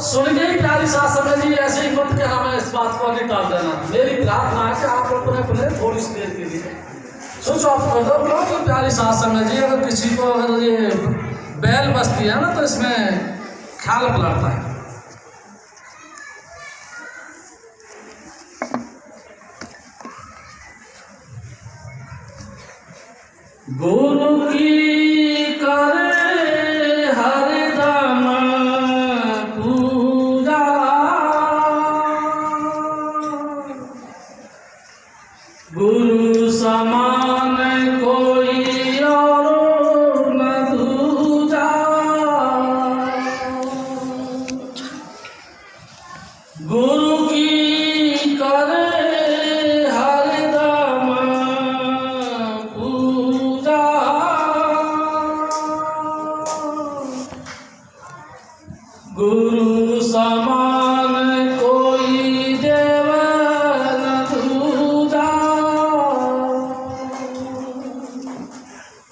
सुन के ही प्यारी साथ समझ जी ऐसे ही मत के हमें इस बात को निकाल देना। मेरी प्रार्थना है कि आप लोग अपने थोड़ी सी देर के लिए सोचो, आप कर दो कि प्यारी साथ समझ जी अगर किसी को अगर ये बैल बसती है ना तो इसमें ख्याल पलटता है। गुरु की करे हरदम पूजा, गुरु समान कोई और न दूजा। गुरु की करे हरदम पूजा, गुरु समान कोई देव न दूजा।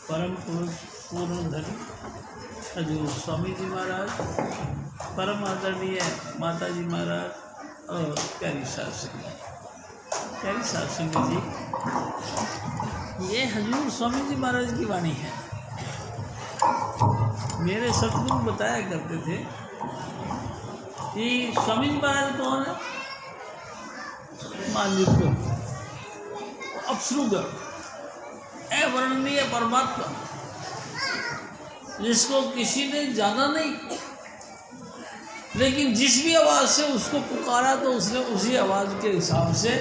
परम पूर्णधनी हजूर स्वामी जी महाराज, परम आदरणीय माता जी महाराज और प्यारी सास सिंह, प्यारी सास सिंह जी, ये हजूर स्वामी जी महाराज की वाणी है। मेरे सतगुरु बताया करते थे कि स्वामी जी महाराज कौन है? मालिक अप्सरुगण अवर्णनीय परमात्मा, जिसको किसी ने जाना नहीं, लेकिन जिस भी आवाज़ से उसको पुकारा तो उसने उसी आवाज़ के हिसाब से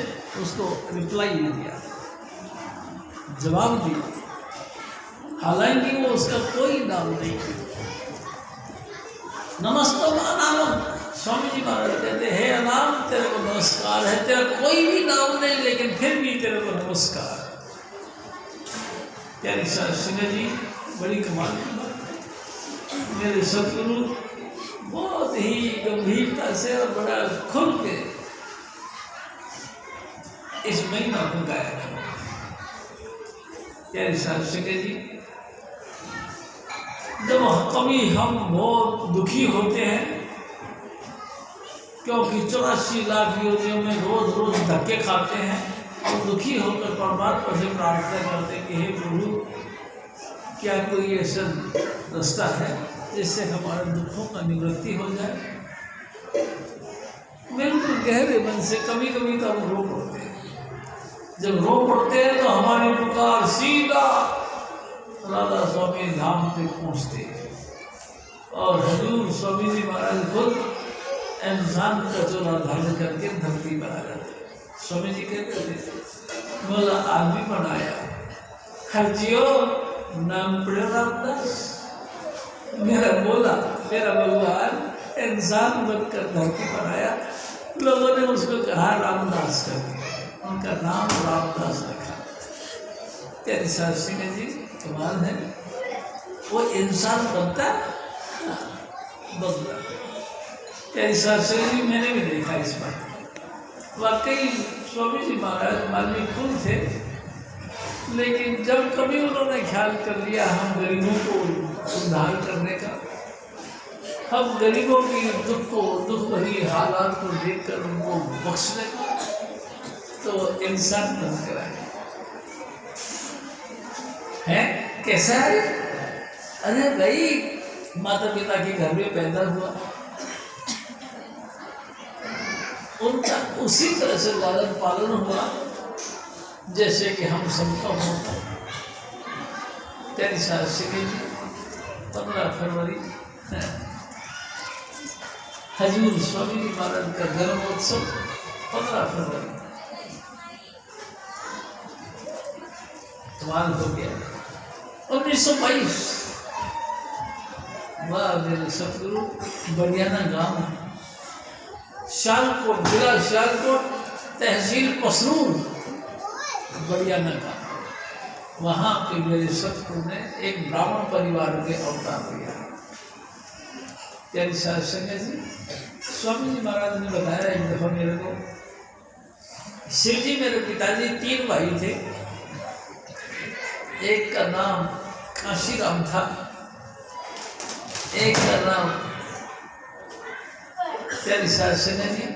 उसको रिप्लाई दिया, जवाब दिया। हालांकि वो उसका कोई नाम नहीं। नमस्ते नाम स्वामी जी महाराज कहते हैं, अनाम तेरे को नमस्कार है, तेरा कोई भी नाम नहीं लेकिन फिर भी तेरे को नमस्कार। प्यारी सास सिंह जी, बड़ी कमाल की बात। मेरे सतगुरु बहुत ही गंभीरता से और बड़ा खुल के इस महिमा को गाया। प्यारी सास सिंह जी, जब कभी हम बहुत दुखी होते हैं क्योंकि 84 लाख योनियों में रोज रोज धक्के खाते हैं और दुखी होकर परमात्मा से प्रार्थना करते हैं कि हे प्रभु, क्या कोई ऐसा रास्ता है जिससे हमारे दुखों का निवृत्ति हो जाए। बिल्कुल गहरे मन से कभी कभी तो हम रो पड़ते हैं। जब रो पड़ते हैं तो हमारी पुकार सीधा राधा स्वामी धाम पे पहुँचते और हजूर स्वामी जी महाराज खुद इंसान का चोला धारण करके धरती पर आ जाते। स्वामी जी कहते थे, बोला आदमी बनाया हरजियो नाम पड़े रामदास, मेरा बोला मेरा भगवान इंसान बनकर धरती पर आया। लोगों ने उसको कहा रामदास करके, उनका नाम रामदास रखा। प्यारी सास सिंह जी, कमाल है, वो इंसान बनता बदला। प्यारी सास सिंह जी, मैंने भी देखा इस बात। वाकई स्वामी जी महाराज मानवीय कुल थे, लेकिन जब कभी उन्होंने ख्याल कर लिया हम गरीबों को उद्धार करने का, हम गरीबों की दुख भरी हालात को देखकर उनको बख्शने का, तो इंसान बन कर आए हैं। कैसा है? अरे भाई, माता पिता के घर में पैदा हुआ, उनका उसी तरह से लालन पालन हुआ जैसे कि हम सबका होता। प्यारी सास सिंह जी, 15 फरवरी हजूर स्वामी जी महाराज का जन्मोत्सव 15 फरवरी कमाल हो गया। 1922 वाह मेरे सतगुरु, बड़ियाना गांव है, शालकोट जिला शालकोट, तहसील पसरूर, बड़ियाना गांव। वहाँ पे मेरे सतगुरु ने एक ब्राह्मण परिवार के अवतार लिया। प्यारी सास सिंह जी, स्वामी जी महाराज ने बताया एक दफा मेरे को, शिव जी मेरे पिताजी 3 भाई थे। एक का नाम काशीराम था, एक का नाम प्यारी सास सिंह जी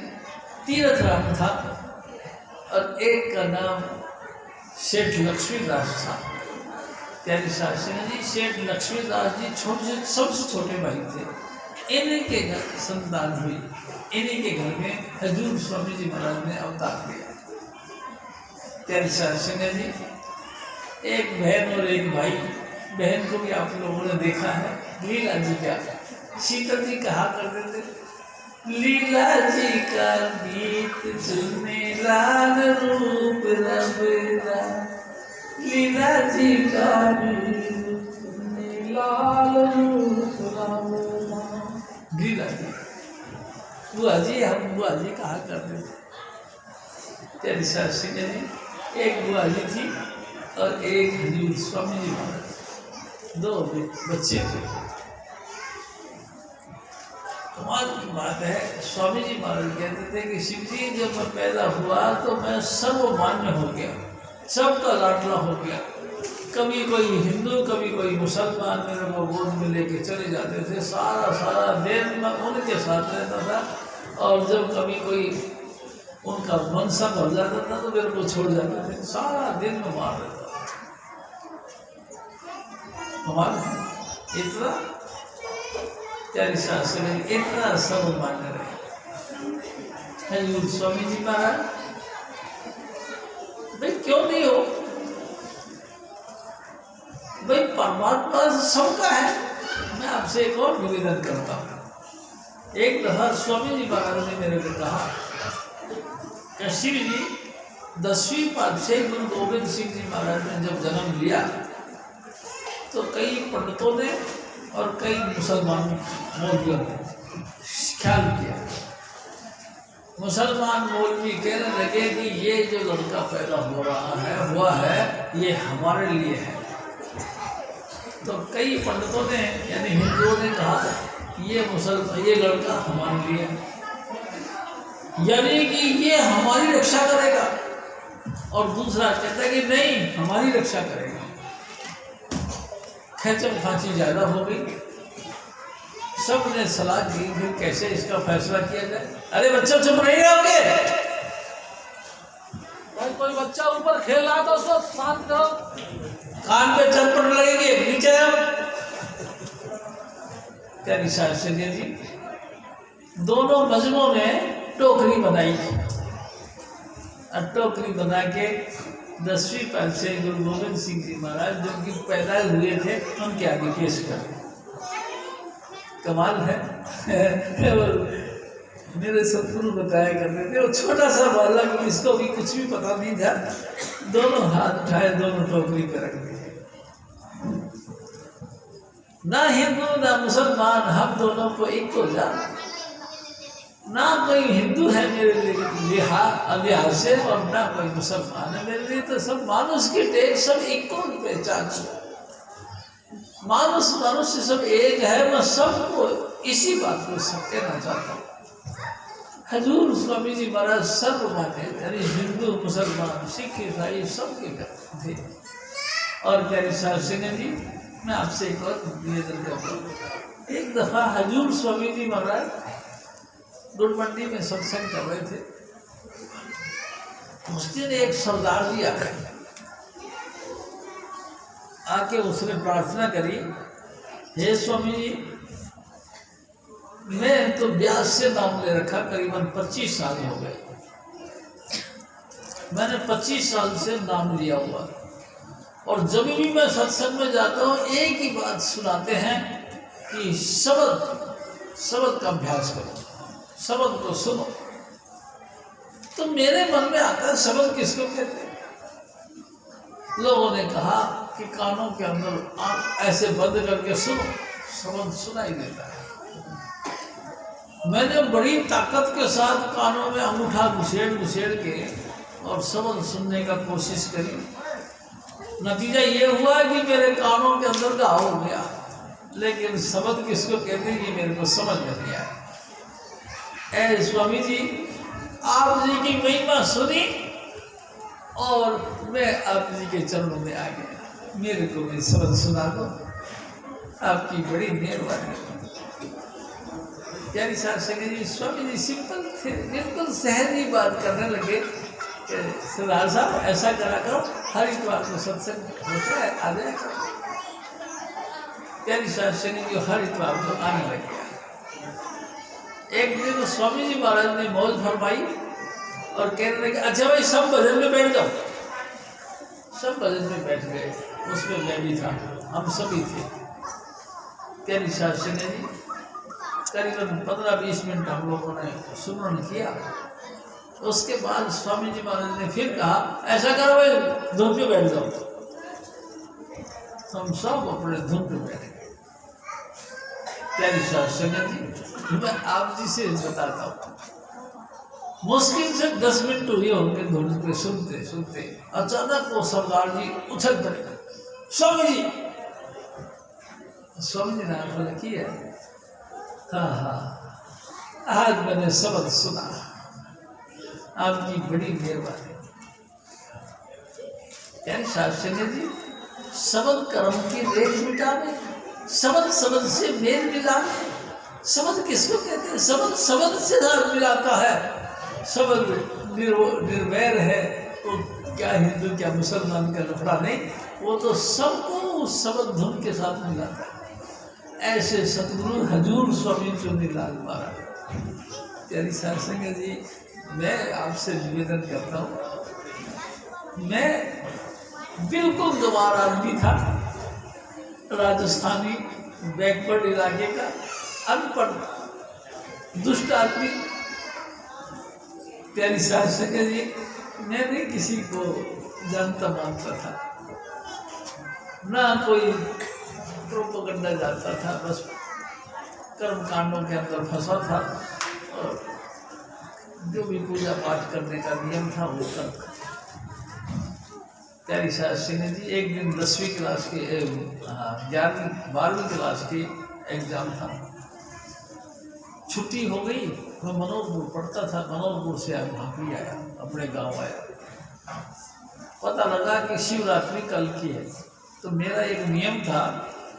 तीरथ राम था और एक का नाम सेठ लक्ष्मीदास था। प्यारी सास सिंह जी सेठ लक्ष्मीदास जी सबसे छोटे भाई थे। इन्हीं के घर संतान हुई, इन्हीं के घर में हजूर स्वामी जी महाराज ने अवतार लिया। प्यारी सास सिंह जी एक बहन और एक भाई। बहन को भी आप लोगों ने देखा है, लीला जी का शीतल जी कहा करते थे, लीला जी का गीत सुने लाल रूप रबरा, लीला जी का गीत सुने लाल रूप रबरा। लीला जी बुआ जी, हम बुआ जी कहा करते थे। प्यारी सास सिंह जी एक बुआ जी थी और एक हजूर स्वामी जी महाराज, दो बच्चे थे। कमाल की बात है, स्वामी जी महाराज कहते थे कि शिव जी जब मैं पैदा हुआ तो मैं सर्वमान्य हो गया, सबका लाडला हो गया। कभी कोई हिंदू कभी कोई मुसलमान मेरे को गोद में लेके चले जाते थे, सारा दिन मैं उनके साथ रहता था। और जब कभी कोई उनका मनसा हो जाता था तो मेरे को छोड़ जाते थे, सारा दिन में मार देता था। हमारा इतना प्यारी सास इतना सर्वमान्य रहे। हजूर स्वामी जी महाराज भाई क्यों नहीं हो भाई, परमात्मा सबका है। मैं आपसे एक और निवेदन करता हूँ। एक दफा स्वामी जी महाराज ने मेरे को कहा कि शिव जी 10वीं पातशाही गुरु गोविंद सिंह जी महाराज ने जब जन्म लिया तो कई पंडितों ने और कई मुसलमान मौलवियों ने ख्याल किया। मुसलमान मौलवी कहने लगे कि ये जो लड़का पैदा हुआ है ये हमारे लिए है। तो कई पंडितों ने यानी हिंदुओं ने कहा ये लड़का हमारे लिए है, यानी कि ये हमारी रक्षा करेगा। और दूसरा कहता है कि नहीं हमारी रक्षा करेगा। खेचम खांची ज़्यादा हो गई, सब ने सलाह दी फिर कैसे इसका फैसला किया जाए। अरे बच्चा चुप नहीं रहोगे, कोई बच्चा ऊपर खेल रहा तो उसको शांत करो, कान पे चरपट लगेगी, नीचे आओ। प्यारी सास सिंह जी दोनों मजमों ने टोकरी बनाई और टोकरी बना के 10वीं पातशाही गुरु गोविंद सिंह जी महाराज जो कि पैदा हुए थे उनके आगे पेश कर। कमाल है मेरे सतगुरु बताया करते थे, वो छोटा सा बालक इसको भी कुछ भी पता नहीं था, दोनों हाथ उठाए दोनों टोकरी पे रख दिए। ना हिंदू ना मुसलमान, हम दोनों को एक को जान। ना कोई हिंदू है मेरे लिहाज से और ना कोई मुसलमान है मेरे लिए, तो सब मानुष के टेक सब एक को पहचान। मानुष सब एक है। मैं सबको इसी बात को सब कहना चाहता हूँ। हजूर स्वामी जी महाराज सर्वमान्य, यानी हिंदू मुसलमान सिख ईसाई सबके थे। और प्यारी सास सिंह जी मैं आपसे एक और निवेदन करता हूँ। एक दफा हजूर स्वामी जी महाराज गुड़मंडी में सत्संग कर रहे थे। उस दिन एक सरदार जी आके उसने प्रार्थना करी, हे स्वामी जी मैं तो ब्याज से नाम ले रखा, करीबन 25 साल हो गए। मैंने 25 साल से नाम लिया हुआ और जब भी मैं सत्संग में जाता हूँ एक ही बात सुनाते हैं कि शब्द का अभ्यास करो, शब्द को सुनो। तो मेरे मन में आता है शब्द किसको कहते हैं। लोगों ने कहा कि कानों के अंदर आंख ऐसे बंद करके सुनो, शब्द सुनाई देता है। मैंने बड़ी ताकत के साथ कानों में अंगूठा घुसेड़ के और शब्द सुनने का कोशिश करी। नतीजा ये हुआ कि मेरे कानों के अंदर घाव हो गया, लेकिन शब्द किसको कहते हैं ये मेरे को समझ में नहीं आया। ऐ स्वामी जी आप जी की महिमा सुनी और मैं आप जी के चरणों में आ गया, मेरे को भी शब्द सुना दो, आपकी बड़ी मेहरबानी। प्यारी साहब संगत जी स्वामी जी सिंपल थे, बिल्कुल सहज बात करने लगे कि सरदार साहब ऐसा करा करो, हर इतवार को सत्संग होता है, आ जाया करो। प्यारी साहब संगत जी हर इतवार को आने लग गया। एक दिन स्वामी जी महाराज ने मौज फरमाई और कहने लगे अच्छा भाई सब भजन में बैठ जाओ। सब भजन में बैठ गए, उसमें मैं भी था, हम सभी थे। प्यारी साहब संगत जी करीबन 15-20 मिनट हम लोगों ने सुमरन किया। उसके बाद स्वामी जी महाराज ने फिर कहा ऐसा करो भाई धुन पे बैठ जाओ। हम सब अपने धुन पे बैठ गए। प्यारी साहब संगत जी मैं आप जी से बताता हूँ, मुश्किल से 10 मिनट हुए होंगे धुन पे सुनते सुनते, अचानक वो सरदार जी उछल पड़े, स्वामी जी। स्वामी जी ने बोला की है, हाँ आज मैंने शब्द सुना, आपकी बड़ी मेहरबानी। प्यारी साहब संगत जी शब्द कर्म की रेख मिटावे, शब्द शब्द से मेल मिलावे। शब्द किसको कहते हैं? शब्द शब्द से मिलाता है। शब्द निर्वैर है तो क्या हिंदू क्या मुसलमान का लफड़ा नहीं, वो तो सबको उस शब्द धुन के साथ मिलाता है। ऐसे सतगुरु हजूर स्वामी चुनीलाल महाराज। प्यारी साहब संगत जी मैं आपसे निवेदन करता हूँ, मैं बिल्कुल गंवार आदमी था, राजस्थानी बैकवर्ड इलाके का अनपढ़ दुष्ट आदमी। प्यारी साहब संगत जी मैं नहीं किसी को जानता मानता था, ना कोई प्रोपगंडा जाता था, बस कर्म कांडों के अंदर फंसा था और जो भी पूजा पाठ करने का नियम था वो करता। प्यारी साहब संगत जी एक दिन 10वीं क्लास के 12वीं क्लास की एग्जाम था, छुट्टी हो गई। मैं मनोहरपुर पढ़ता था, मनोहरपुर से भाभी आया, अपने गांव आया। पता लगा कि शिवरात्रि कल की है, तो मेरा एक नियम था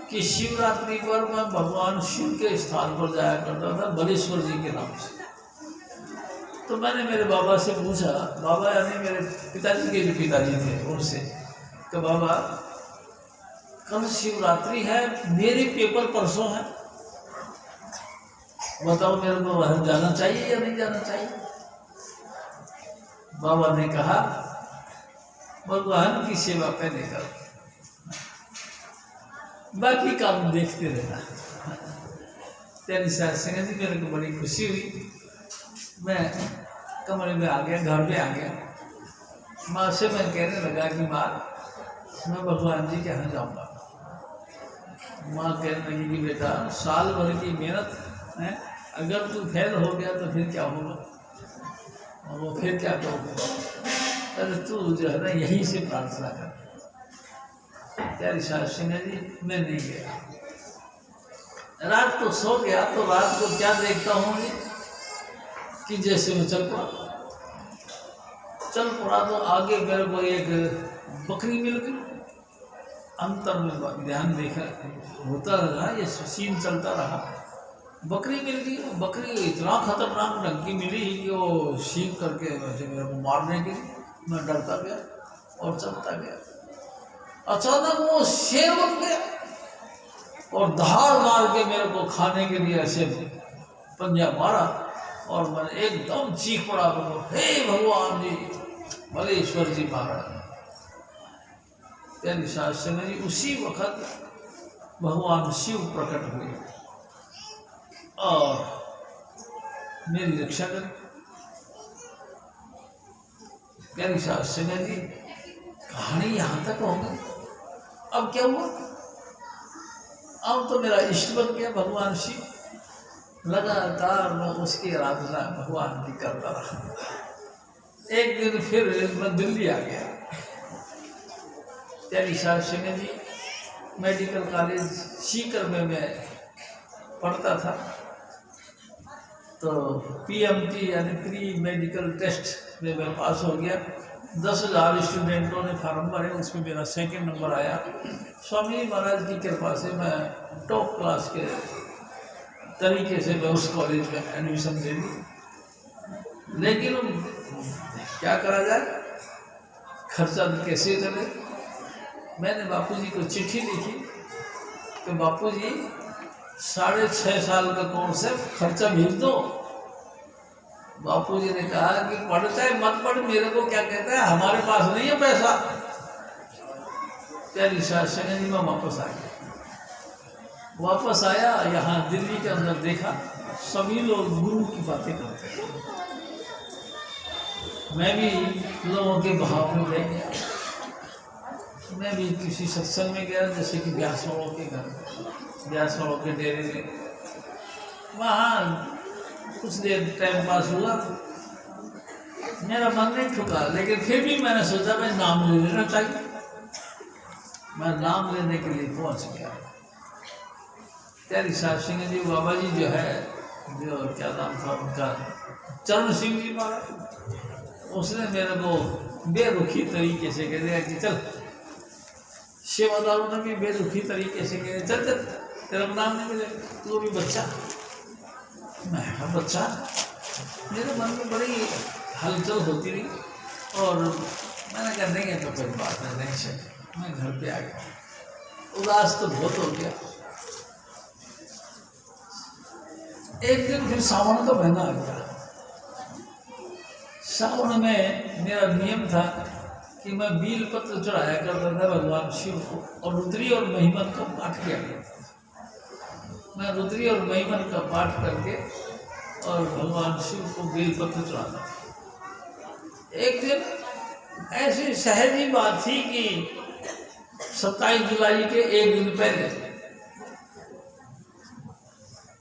कि शिवरात्रि पर मैं भगवान शिव के स्थान पर जाया करता था, बलेश्वर जी के नाम से। तो मैंने मेरे बाबा से पूछा, बाबा यानी मेरे पिताजी के जो पिताजी थे उनसे, तो बाबा कल शिवरात्रि है, मेरे पेपर परसों है, बताओ मेरे को वहाँ जाना चाहिए या नहीं जाना चाहिए? बाबा ने कहा भगवान की सेवा पहले करो, बाकी काम देखते रहना। प्यारी साहब संगत जी मेरे को बड़ी खुशी हुई। मैं कमरे में आ गया, घर में आ गया। माँ से मैं कहने लगा कि माँ मैं भगवान जी के यहाँ जाऊँगा। माँ कहने लगी कि बेटा साल भर की मेहनत है, अगर तू फेल हो गया तो फिर क्या होगा? और वो फिर क्या कहोगे? अरे तू जो है ना यहीं से प्रार्थना कर। प्यारी साहब संगत जी मैं नहीं गया। रात को सो गया तो रात को क्या देखता हूँ कि जैसे मैं चल पड़ा तो आगे मेरे को एक बकरी मिल गई। अंतर में ध्यान देखा होता रहा, ये सीन चलता रहा। बकरी मिल गई, बकरी इतना खतरनाक ढंग की मिली कि वो सीन करके वैसे मेरे को मारने की। मैं डरता गया और चलता गया। अचानक वो शेर बन गया और धार मार के मेरे को खाने के लिए ऐसे पंजा मारा और मैं एकदम चीख पड़ा, बोलो हे भगवान जी, बलेश्वर जी महाराज। प्यारी साहब संगत जी उसी वक्त भगवान शिव प्रकट हुए और मेरी रक्षा कर। प्यारी साहब संगत जी कहानी यहाँ तक हो गई। अब क्या हुआ? अब तो मेरा इष्ट बन गया भगवान शिव। लगातार मैं उसकी आराधना भगवान की करता रहा। एक दिन फिर मैं दिल्ली आ गया। प्यारी साहब संगत जी मेडिकल कॉलेज सीकर में मैं पढ़ता था, तो PMT यानी प्री मेडिकल टेस्ट में मैं पास हो गया। 10,000 स्टूडेंटों ने फार्म भरे, उसमें मेरा 2nd नंबर आया। स्वामी महाराज की कृपा से मैं टॉप क्लास के तरीके से मैं उस कॉलेज में एडमिशन ले ली। लेकिन क्या करा जाए, खर्चा कैसे चले। मैंने बापूजी को चिट्ठी लिखी कि बापूजी 6.5 साल का कोर्स है, खर्चा भेज दो। बापूजी ने कहा कि पढ़ता है मत पढ़, मेरे को क्या कहता है, हमारे पास नहीं है पैसा। प्यारी शासन जी मैं वापस आ गया। वापस आया, यहाँ दिल्ली के अंदर देखा सभी लोग गुरु की बातें करते हैं। मैं भी लोगों के भाव में रह गया। मैं भी किसी सत्संग में गया, जैसे कि व्यासवाड़ों के घर, व्यासवाड़ों के डेरे में। वहाँ कुछ देर टाइम पास हुआ, मेरा मन नहीं ठुका, लेकिन फिर भी मैंने सोचा मैं नाम ले लेना चाहिए। मैं नाम लेने के लिए पहुँच गया। प्यारी साहब सिंह जी बाबा जी जो है, जो क्या नाम था उनका, चरण सिंह जी महाराज, उसने मेरे को बेरुखी तरीके से कह दिया कि चल, सेवादारों ने भी बेरुखी तरीके से कह, चल चल तेरा नाम नहीं मिले, तू भी बच्चा। मैं बच्चा, मेरे मन में बड़ी हलचल होती रही और मैंने कहा नहीं है तो कोई बात नहीं चल। मैं घर पे आ गया, उदास तो बहुत हो गया। एक दिन फिर सावन का महीना आ गया। सावन में मेरा नियम था कि मैं बील पत्र चढ़ाया करता था भगवान शिव को, और रुद्री और महिमन का पाठ किया करता था। मैं रुद्री और महिमन का पाठ करके और भगवान शिव को बेल पत्र चढ़ाता था। एक दिन ऐसी सहज ही बात थी कि 27 जुलाई के एक दिन पहले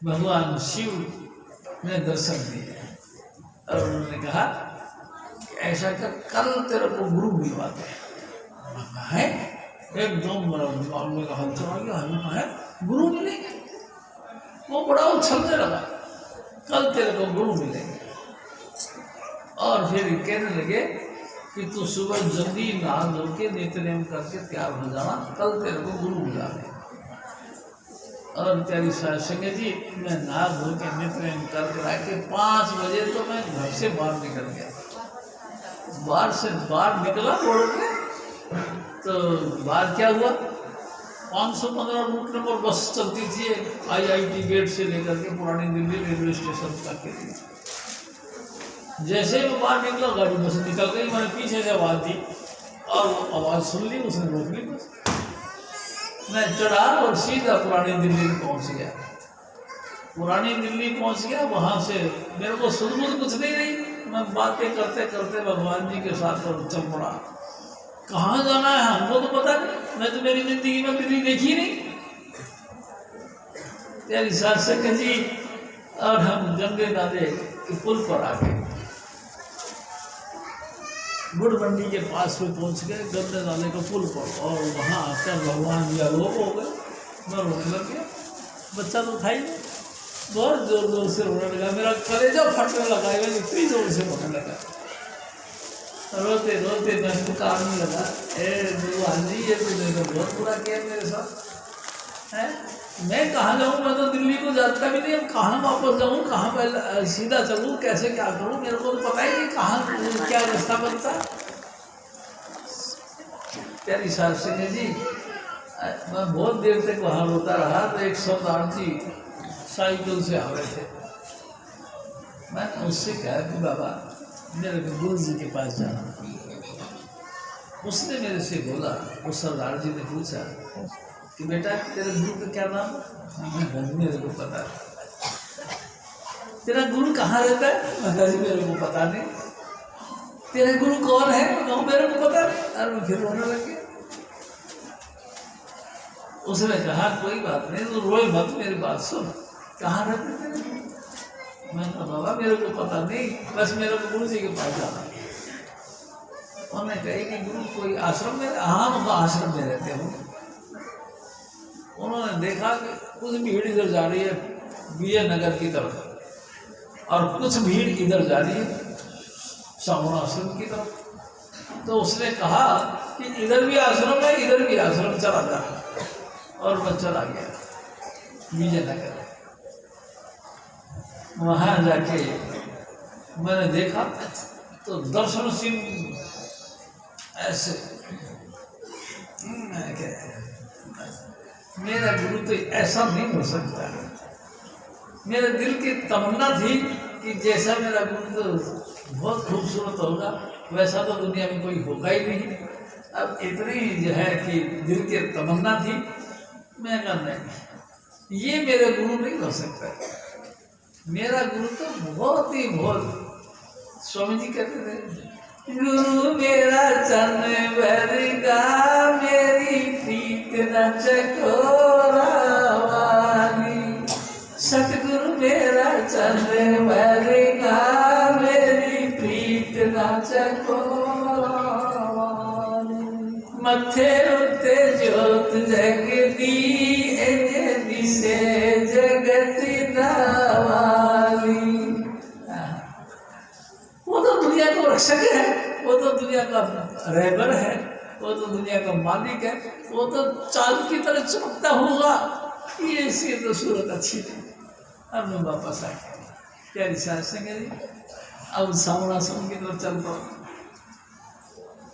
भगवान शिव ने दर्शन दिए और उन्होंने कहा कि ऐसा कर, कल तेरे को गुरु मिलवाते हैं। एकदम मेरा दिमाग में हलचल आ गया, हमें है गुरु मिलेंगे। वो बड़ा उछलने लगा, कल तेरे को गुरु मिलेंगे। और फिर कहने लगे कि तू सुबह जल्दी नहा धो के नित्यनेम करके तैयार हो जाना, कल तेरे को गुरु मिला है। और प्यारी संगत जी, मैं नहा धो के नित्यनेम करके आके 5 बजे तो मैं घर से बाहर निकल गया। बाहर से बाहर निकला दौड़ के, तो बाहर क्या हुआ, 515 रूट नंबर बस चलती थी IIT गेट से लेकर के पुरानी दिल्ली रेलवे स्टेशन तक के लिए। जैसे ही वो बाहर निकला, गाड़ी बस निकल गई। मैंने पीछे से आवाज़ दी और वो आवाज़ सुन ली, उसने रोक ली बस। मैं चढ़ा और सीधा पुरानी दिल्ली पहुंच गया। पुरानी दिल्ली पहुंच गया, वहाँ से मेरे को सुध-बुध कुछ नहीं रही। मैं बातें करते करते भगवान जी के साथ और चल पड़ा। कहाँ जाना है हमको तो पता नहीं, मैं तो मेरी जिंदगी में दिल्ली देखी नहीं। तेरी सत्संग जी, और हम गंगे नाले के पुल पर आ गए। गुड़ मंडी के पास में पहुंच गए, गंगे नाले के पुल पर, और वहाँ आकर भगवान जी आलोक हो गए। मैं रोने लग गया, बच्चा तो था ही नहीं, बहुत जोर जोर से रोने लगा। मेरा कलेजा फटने लगा, इतनी जोर से रोने लगा। रोते रोते मैं पुकारने लगा, भगवान जी ये तूने तो बहुत बुरा किया मेरे साथ है। मैं कहाँ जाऊँ, मैं तो दिल्ली को जाता भी नहीं, अब कहाँ वापस जाऊँ, कहाँ पहले सीधा चलूँ, कैसे क्या करूँ, मेरे को तो पता ही नहीं कहाँ क्या रास्ता बनता। प्यारी साहब सिंह जी, मैं बहुत देर तक वहाँ रोता रहा। तो एक सरदार जी साइकिल से आ रहे थे। मैंने उससे कहा कि बाबा मेरे को गुरु जी के पास जाना। उसने मेरे से बोला, उस सरदार जी ने पूछा कि बेटा तेरे गुरु का क्या नाम है? मेरे को पता है। तेरा गुरु कहाँ रहता है? मैं मेरे को पता नहीं। तेरा गुरु कौन है? मेरे को पता नहीं। और मैं फिर रोने लग गया। उसने कहा कोई बात नहीं, तो रोए मत, मेरी बात सुन, कहाँ रहते तेरे गुरु? मैं कहा बाबा मेरे को पता नहीं, बस मेरे को गुरु जी के पास जाना। उन्होंने कही कि गुरु कोई आश्रम में? हाँ मैं आश्रम में रहते हूँ। उन्होंने देखा कि कुछ भीड़ इधर जा रही है विजयनगर की तरफ, और कुछ भीड़ इधर जा रही है सावन आश्रम की तरफ। तो उसने कहा कि इधर भी आश्रम है, इधर भी आश्रम, चला जा। और मैं चला गया विजयनगर। वहाँ जाके मैंने देखा तो दर्शन सिंह ऐसे मेरा गुरु तो ऐसा नहीं हो सकता। मेरे दिल की तमन्ना थी कि जैसा मेरा गुरु तो बहुत खूबसूरत होगा वैसा तो दुनिया में कोई होगा ही नहीं। अब इतनी जो है कि दिल की तमन्ना थी, मैं कहा नहीं ये मेरे गुरु नहीं हो सकता। मेरा गुरु तो बहुत ही बहुत, स्वामी जी कहते थे गुरु मेरा चरण भरगा मेरी प्रीत न चकोरा वाली, सतगुरु मेरा चरण भरगा मेरी प्रीत न चकोरा वाली, मथे उते ज्योत जगदी दिसे जगत दावाली। वो तो दुनिया का रक्षक है, वो तो दुनिया का रहबर है, वो तो दुनिया का मालिक है, वो तो चांद की तरह चमकता होगा। ये इसकी तो सूरत अच्छी थी। अब मैं वापस आ गया प्यारी साथ संगे जी। अब सामना सम की तरफ चलता हूँ,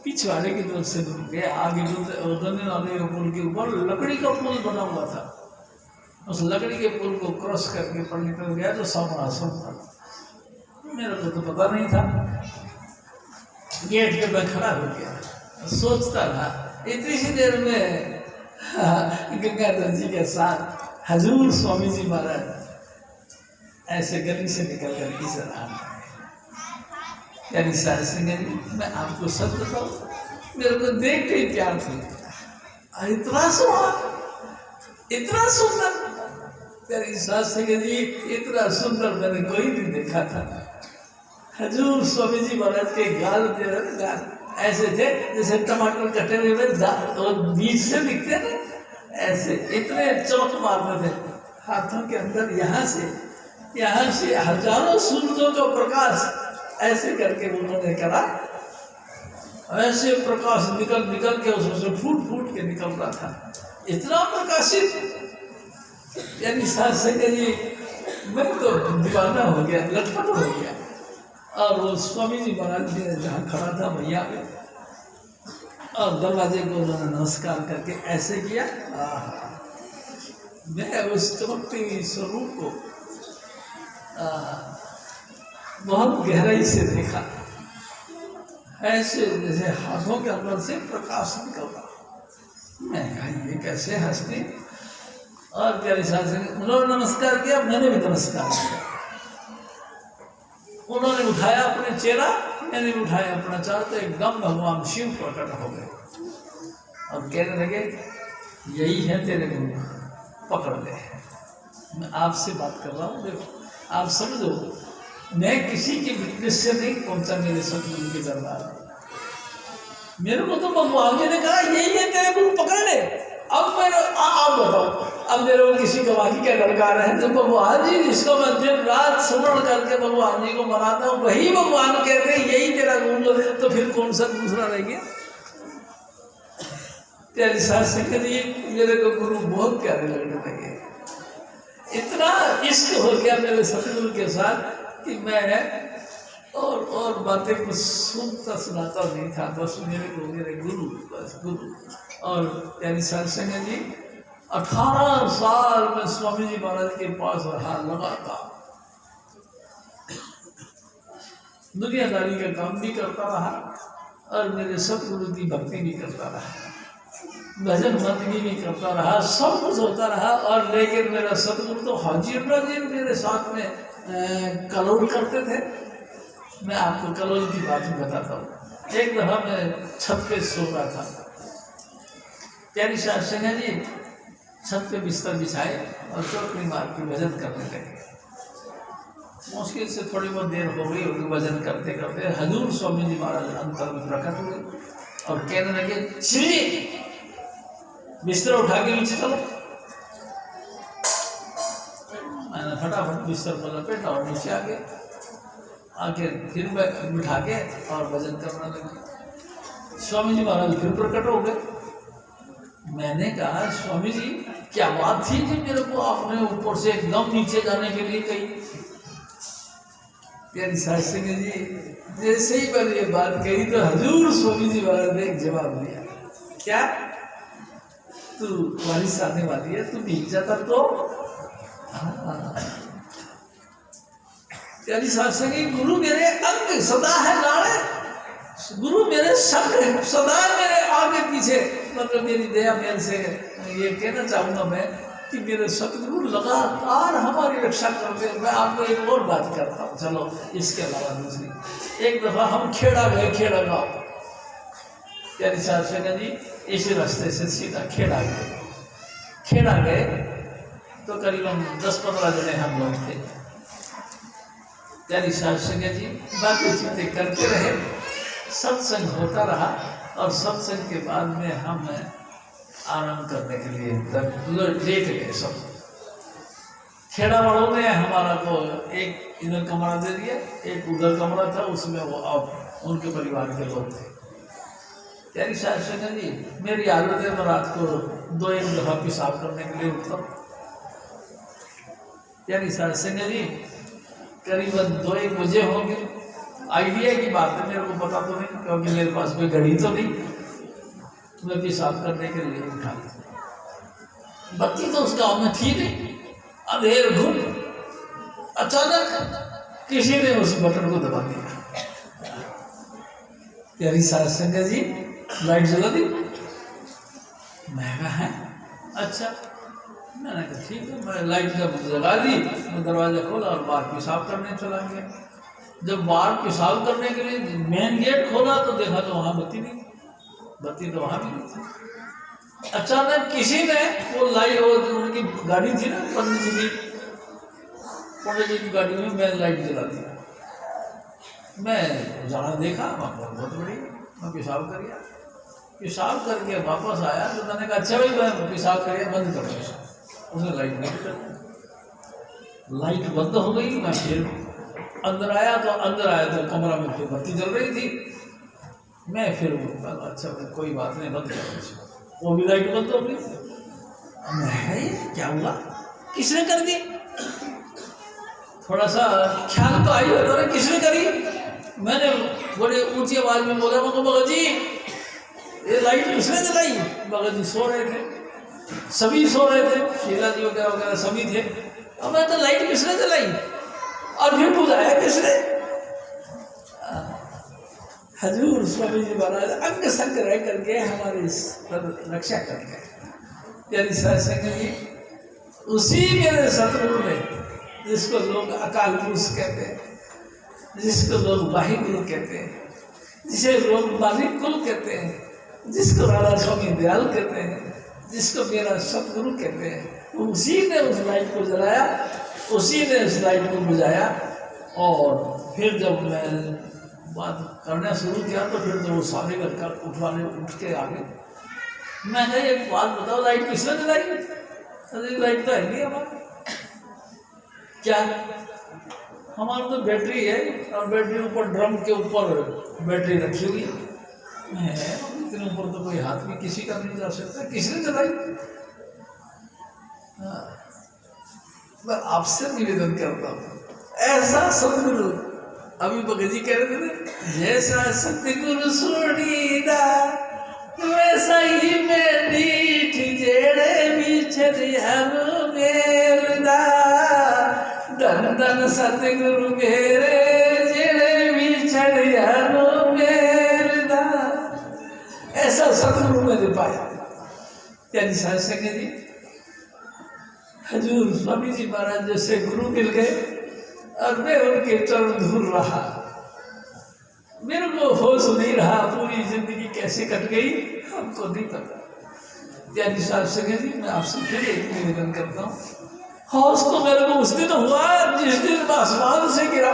पिछवाड़े की तरफ से रुक गया। आगे उतरने वाले पुल के ऊपर लकड़ी का पुल बना हुआ था। उस लकड़ी के पुल को क्रॉस करके पर निकल गया तो सामना सम था। मेरे को तो पता नहीं था। गेट पे मैं खड़ा हो गया, सोचता था इतनी सी देर में गंगाधर जी के साथ हजूर स्वामी जी महाराज ऐसे गली से निकल कर इधर आ गए। यानी सारे सिंह जी, मैं आपको सच बताऊं, मेरे को देख के प्यार था। इतना सुंदर, इतना सुंदर तेरी सास सिंह जी, इतना सुंदर मैंने कोई नहीं देखा था। हजूर स्वामी जी महाराज के गाल मेरे गाल ऐसे थे जैसे टमाटर कटे हुए बीज से दिखते थे, ऐसे इतने चमक मारते थे। हाथों के अंदर यहाँ से हजारों सूरजों का प्रकाश ऐसे करके उन्होंने करा। ऐसे प्रकाश निकल निकल के उसमें फूट फूट के निकल रहा था, इतना प्रकाशित। यानी साथ संग जी, मैं तो दीवाना हो गया, लटपट हो गया। और वो स्वामी जी महाराज जी जहाँ खड़ा था भैया, और दरवाजे को उन्होंने नमस्कार करके ऐसे किया। मैं उस चमकते हुए स्वरूप को बहुत गहराई से देखा, ऐसे जैसे हाथों के अंदर से प्रकाश निकल रहा। मैं कहा ये कैसे हंसते। और प्यारी सास उन्होंने नमस्कार किया, मैंने भी नमस्कार किया। उन्होंने उठाया अपने चेहरा, मैंने उठाया अपना चेहरा, तो एकदम भगवान शिव प्रकट हो गए और कहने लगे यही है तेरे गुरु, पकड़ ले। मैं आपसे बात कर रहा हूँ, देखो आप समझो, मैं किसी की विटनेस से नहीं पहुंचा मेरे सतगुरु के दरबार में। मेरे को तो भगवान जी ने कहा यही है तेरे गुरु, पकड़ ले। अब मेरे आप बताओ, अब मेरे को किसी गवाह की क्या दरकार है? तो भगवान जी जिसको मैं दिन रात स्मरण करके भगवान जी को मनाता हूँ, वही भगवान कहते हैं यही तेरा गुरु है, तो फिर कौन सा दूसरा रह गया? तेरी सास से कहिए मेरे को गुरु बहुत प्यारे लगने लगे। इतना इश्क हो गया मेरे सतगुरु के साथ कि मैं और बातें कुछ सुनता सुनाता नहीं था, बस मेरे को मेरे गुरु, बस गुरु। और यानी सत्संग जी 18 साल में स्वामी जी महाराज के पास रहा लगातार, दुनियादारी का काम भी करता रहा और मेरे सतगुरु की भक्ति भी करता रहा, भजन बंदगी भी करता रहा, सब कुछ होता रहा। और लेकिन मेरा सतगुरु तो हाजिर नाजिर मेरे साथ में कलोल करते थे। मैं आपको कलोल की बात बताता हूँ। एक दफा मैं छत पे सो रहा था, प्यारी शासन जी छत पे बिस्तर बिछाए और चौकड़ी मार के भजन करने लगे। मुश्किल से थोड़ी बहुत देर हो गई होगी भजन करते करते, हजूर स्वामी जी महाराज अंतर में प्रकट हुए और कहने लगे श्री बिस्तर उठा के नीचे चलो। मैंने फटाफट बिस्तर पर लपेटा और नीचे आ गया। आके फिर बिठा के और भजन करने लगे। स्वामी जी महाराज फिर प्रकट हो गए। मैंने कहा स्वामी जी क्या बात थी कि मेरे को आपने ऊपर से एकदम नीचे जाने के लिए कही? प्यारी सास संगत जी, जैसे ही मैंने ये बात कही तो हजूर स्वामी जी महाराज ने एक जवाब दिया, क्या तू वारिस आने वाली है, तू भीग जाता तो। प्यारी सास संगत, गुरु मेरे अंग सदा है नाड़े, गुरु मेरे संग सदा मेरे आगे पीछे, मतलब मेरी दया मेरे से ये कहना चाहूंगा मैं कि मेरे सतगुरु लगातार हमारी रक्षा करते हैं। मैं आपको एक और बात करता हूँ, चलो इसके अलावा दूसरी। एक दफा हम खेड़ा गए, खेड़ा गाँव, प्यारी साहब संगत जी इसी रास्ते से सीधा खेड़ा गए। खेड़ा गए तो करीबन 10-15 जने हम लोग थे। प्यारी साहब संगत जी बातें करते रहे, सत्संग होता रहा और सत्संग के बाद में हम आराम करने के लिए लेट गए सब। खेड़ा वालों ने हमारा को एक इधर कमरा दे दिया, एक उधर कमरा था, उसमें वो अब उनके परिवार के लोग थे। प्यारी साहब संगत जी मेरी आदत है, मैं रात को 2-1 दफा पेशाब करने के लिए उठता हूँ। प्यारी साहब संगत जी करीबन 2-1 बजे होंगे, आइडिया की बात है, मेरे को पता तो नहीं क्योंकि मेरे पास कोई घड़ी तो नहीं, मैं पेशाब करने के लिए उठा। बत्ती तो उस गाँव में थी नहीं, अंधेर घुम, अचानक किसी ने उस बटन को दबा दिया। प्यारी सास संगत जी लाइट जला दी। मैं कहा है अच्छा, मैंने कहा ठीक है, मैं लाइट जब जगा दी, मैं दरवाजा खोला और बाहर पेशाब करने चला गया। जब बाहर पेशाब करने के लिए मेन गेट खोला तो देखा तो वहाँ बत्ती नहीं, बत्ती तो वहाँ भी नहीं थी। अचानक किसी ने वो लाइट, वो उनकी गाड़ी थी ना पंडित जी की गाड़ी में मैं लाइट जला दिया। मैं जाना देखा, वहाँ पर बहुत बड़ी, मैं पेशाब कर गया। पेशाब करके वापस आया तो मैंने कहा अच्छा भाई मैं पेशाब कर गया, बंद कर दिया। उसने लाइट बंद कर दी, लाइट बंद हो गई। मैं फिर अंदर आया तो कमरा में फिर बत्ती जल रही थी। मैं फिर अच्छा कोई बात नहीं, बंद कर, वो भी लाइट बंद हो गई। मैं क्या हुआ, किसने कर दी? थोड़ा सा ख्याल तो आई होता है किसने करी। मैंने बड़े ऊंची आवाज में बोला, मैं भगत जी ये लाइट किसने जलाई? भगत जी सो रहे थे, सभी सो रहे थे, शीला जी वगैरह वगैरह सभी थे। और मैं तो लाइट किसने जलाई और फिर बुझाया किसने? हजूर स्वामी जी महाराज अंग संग रह करके हमारी रक्षा करके। प्यारी सास संगत जी उसी मेरे सतगुरु ने, जिसको लोग अकाल पुरुष कहते हैं, जिसको लोग वाहिगुरु कहते हैं, जिसे लोग मालिक कुल कहते हैं, जिसको राधा स्वामी दयाल कहते हैं, जिसको मेरा सतगुरु कहते हैं, उसी ने उस लाइट को जलाया, उसी ने उस लाइट को बुझाया। और फिर जब मैं बात करना शुरू किया तो फिर तो वो सारे घर का उठ के आ गए। मैंने एक बात बताओ, लाइट किसने जलाई? अरे लाइट तो है नहीं हमारी। क्या हमारा तो बैटरी है और बैटरी ऊपर ड्रम के ऊपर बैटरी रखी हुई है, इतने ऊपर तो कोई हाथ भी किसी का नहीं जा सकता। किसने जलाई? मैं आपसे निवेदन करता हूँ, ऐसा सतगुरु, अभी भगत जी कह रहे थे जैसा सतगुरु सोड़ीदा वैसा ही मैं नीठ जेड़े बिछड़ी हम मेलदा, धन धन सतगुरु मेरे जेड़े बिछड़ी हम मेलदा। ऐसा सतगुरु मैंने पाया। प्यारी सास संगत जी हजूर स्वामी जी महाराज जैसे गुरु मिल गए और मैं उनके चरण धूल रहा। मेरे को होश नहीं रहा, पूरी जिंदगी कैसे कट गई हमको नहीं पता। प्यारी साहब संगत जी मैं आपसे फिर एक निवेदन करता हूँ, होश तो मेरे को उस दिन हुआ जिस दिन आसमान से गिरा,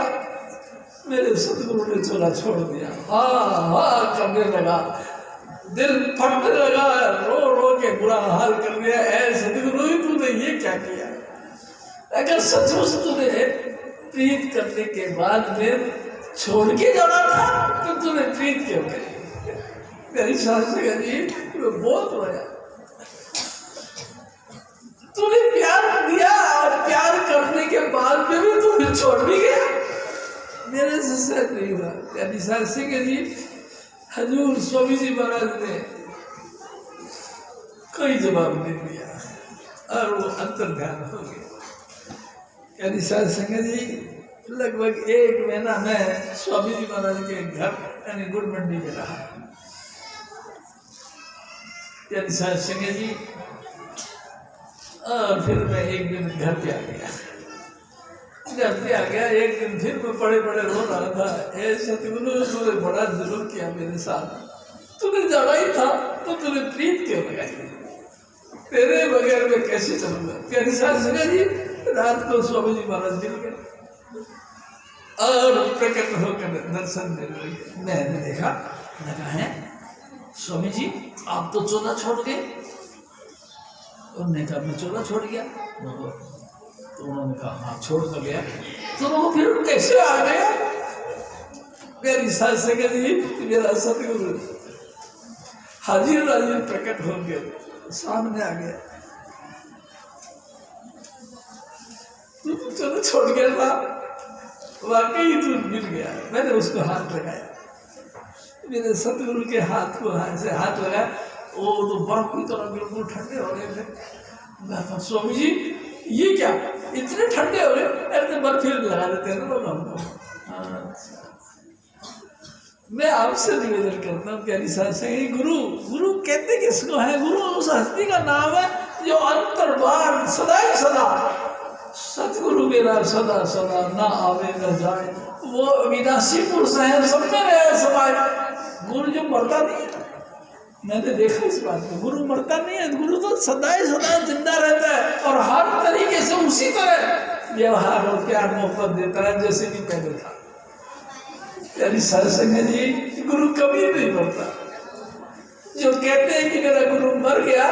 मेरे सतगुरु ने चोला छोड़ दिया। हाँ करने लगा, दिल फटने लगा, रो रो के बुरा हाल कर दिया। ऐ सतगुरु तूने ये क्या किया? अगर सचमुच तूने प्रीत करने के बाद में छोड़ के जाना था तो तूने प्रीत क्यों करी? मेरी सास संगत जी बहुत रोया। तूने प्यार दिया और प्यार करने के बाद में भी तू छोड़ भी गया। मेरे से सहन नहीं हुआ। यानी सर सिंह जी हजूर स्वामी जी महाराज ने कोई जवाब नहीं दिया और वो अंतर ध्यान हो गया। यानी सर सिंह जी लगभग 1 महीना में स्वामी जी महाराज के घर यानी गुड़ मंडी में रहा। यानी सर सिंह जी और फिर मैं एक दिन घर पे आ गया। एक दिन फिर मैं बड़े रो रहा था, हे सतगुरु तूने बड़ा जुल्म किया मेरे साथ, तूने जाना ही था तो तूने प्रीत क्यों लगाई, तेरे बगैर मैं कैसे चलूंगा। प्यारी साहब सगा जी रात को स्वामी जी महाराज मिल गए और प्रकट होकर दर्शन देने लगे। मैंने देखा लगा है स्वामी जी आप तो चोला छोड़ गए। उन्होंने कहा मैं चोला छोड़ गया। तो उन्होंने कहा हाँ छोड़ तो गया, तो वो फिर कैसे आ गया। मेरी सास से कहती मेरा सतगुरु हाजिर नाजिर प्रकट हो गया, सामने आ गया। तू तो चलो छोड़ गया था, वाकई तू मिल गया। मैंने उसको हाथ लगाया, मेरे सतगुरु के हाथ को से हाथ लगाया, वो तो बर्फ की तरह बिल्कुल ठंडे हो गए थे। स्वामी जी ये क्या इतने ठंडे हो गए, अरे तो बर्फ लगा देते हैं ना लोग हमको। मैं आपसे निवेदन करता हूँ प्यारी साहब से, गुरु कहते किसको है? गुरु उस हस्ती का नाम है जो अंतर्बार सदा ही सदा, सतगुरु मेरा सदा सदा ना आवे न जाए, वो विनाशी पुरुष है, सब में रहे समाये। गुरु जो मरता नहीं है, मैंने देखा इस बात को, गुरु मरता नहीं है, गुरु तो सदा ही सदा जिंदा रहता है और हर तरीके से उसी तरह व्यवहार और प्यार मोहब्बत देता है जैसे कि पहले था। यानी सत्संग जी गुरु कभी नहीं मरता। जो कहते हैं कि मेरा गुरु मर गया,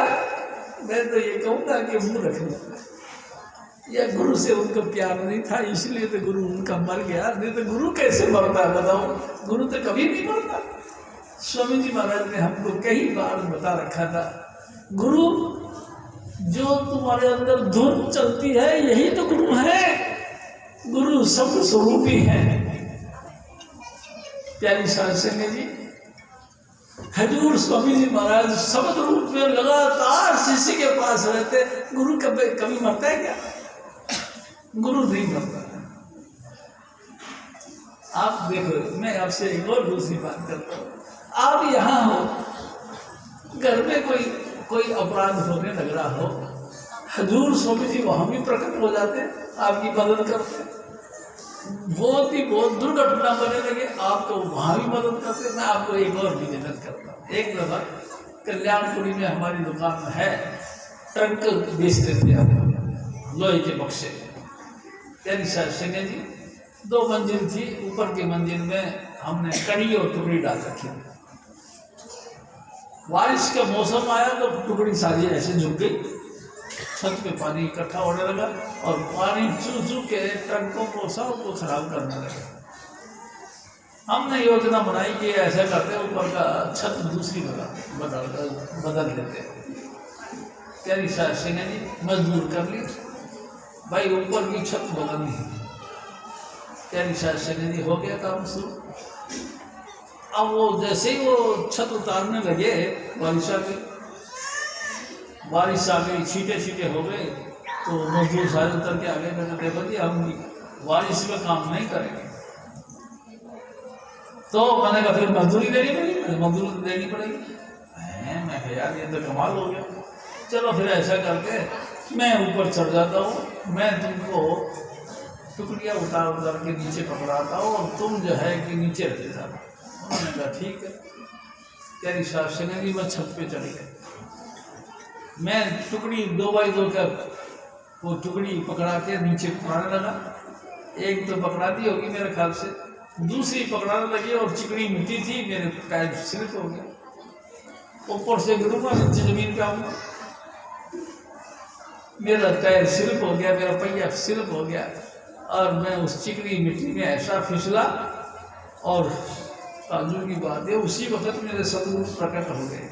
मैं तो ये कहूँगा कि मुँह रख लो, या गुरु से उनको प्यार नहीं था इसलिए तो गुरु उनका मर गया, नहीं तो गुरु कैसे मरता है बताओ? गुरु तो कभी नहीं मरता। स्वामी जी महाराज ने हमको कई बार बता रखा था, गुरु जो तुम्हारे अंदर धुन चलती है यही तो गुरु है, गुरु सब स्वरूपी है। प्यारी सत्संग जी हजूर स्वामी जी महाराज शब्द रूप में लगातार शिष्य के पास रहते। गुरु कभी मरता है क्या? गुरु नहीं मरता। आप देखो, मैं आपसे एक और दूसरी बात करता हूँ। आप यहाँ हो, घर में कोई अपराध होने लग रहा हो, हजूर स्वामी जी वहाँ भी प्रकट हो जाते, आपकी मदद करते। बहुत दुर्घटना बने लगे, आप तो वहाँ भी मदद करते। मैं आपको एक और निवेदन करता हूँ। एक दफा कल्याणपुरी में हमारी दुकान है, ट्रक बेचते थे हम लोहे के बक्से। यानी सत्संग जी 2 मंजिल थी, ऊपर की मंजिल में हमने कड़ी और टुकड़ी डाल रखी थी। बारिश का मौसम आया तो टुकड़ी सारी ऐसे झुक गई, छत पे पानी इकट्ठा होने लगा और पानी चू के ट्रकों को सबको खराब करने लगा। हमने योजना बनाई कि ऐसा करते ऊपर का छत दूसरी बदल देते। प्यारी सत्संग जी मजबूर कर ली, भाई ऊपर की छत बदलनी है। प्यारी सत्संग जी हो गया काम शुरू। अब वो जैसे ही वो छत उतारने लगे, बारिश आ गई, छींटे हो गए, तो मजदूर सारे उतर के आ गए। मैंने देखा जी हम बारिश में काम नहीं करेंगे, तो मैंने कहा फिर मजदूरी देनी पड़ेगी, मजदूरी देनी पड़ेगी। मैं कहा यार ये तो कमाल हो गया, चलो फिर ऐसा करके मैं ऊपर चढ़ जाता हूँ, मैं तुमको टुकड़ियाँ उतार के नीचे पकड़ाता हूँ और तुम जो है कि नीचे रह जाता। उन्होंने कहा ठीक है। प्यारी सत्संग जी मैं छत पे चढ़ गया, मैं टुकड़ी 2 बाई 2 का वो टुकड़ी पकड़ा के नीचे पकड़ाने लगा। एक तो पकड़ा दी होगी मेरे ख्याल से, दूसरी पकड़ाने लगी और चिकनी मिट्टी थी, मेरे पैर स्लिप हो गया। ऊपर से गिरूंगा नीचे जमीन पे आऊँगा, मेरा पैर स्लिप हो गया, मेरा पहिया स्लिप हो गया और मैं उस चिकनी मिट्टी में ऐसा फिसला। और ताजुब की बात है उसी वक्त मेरे सतगुरु प्रकट हो गए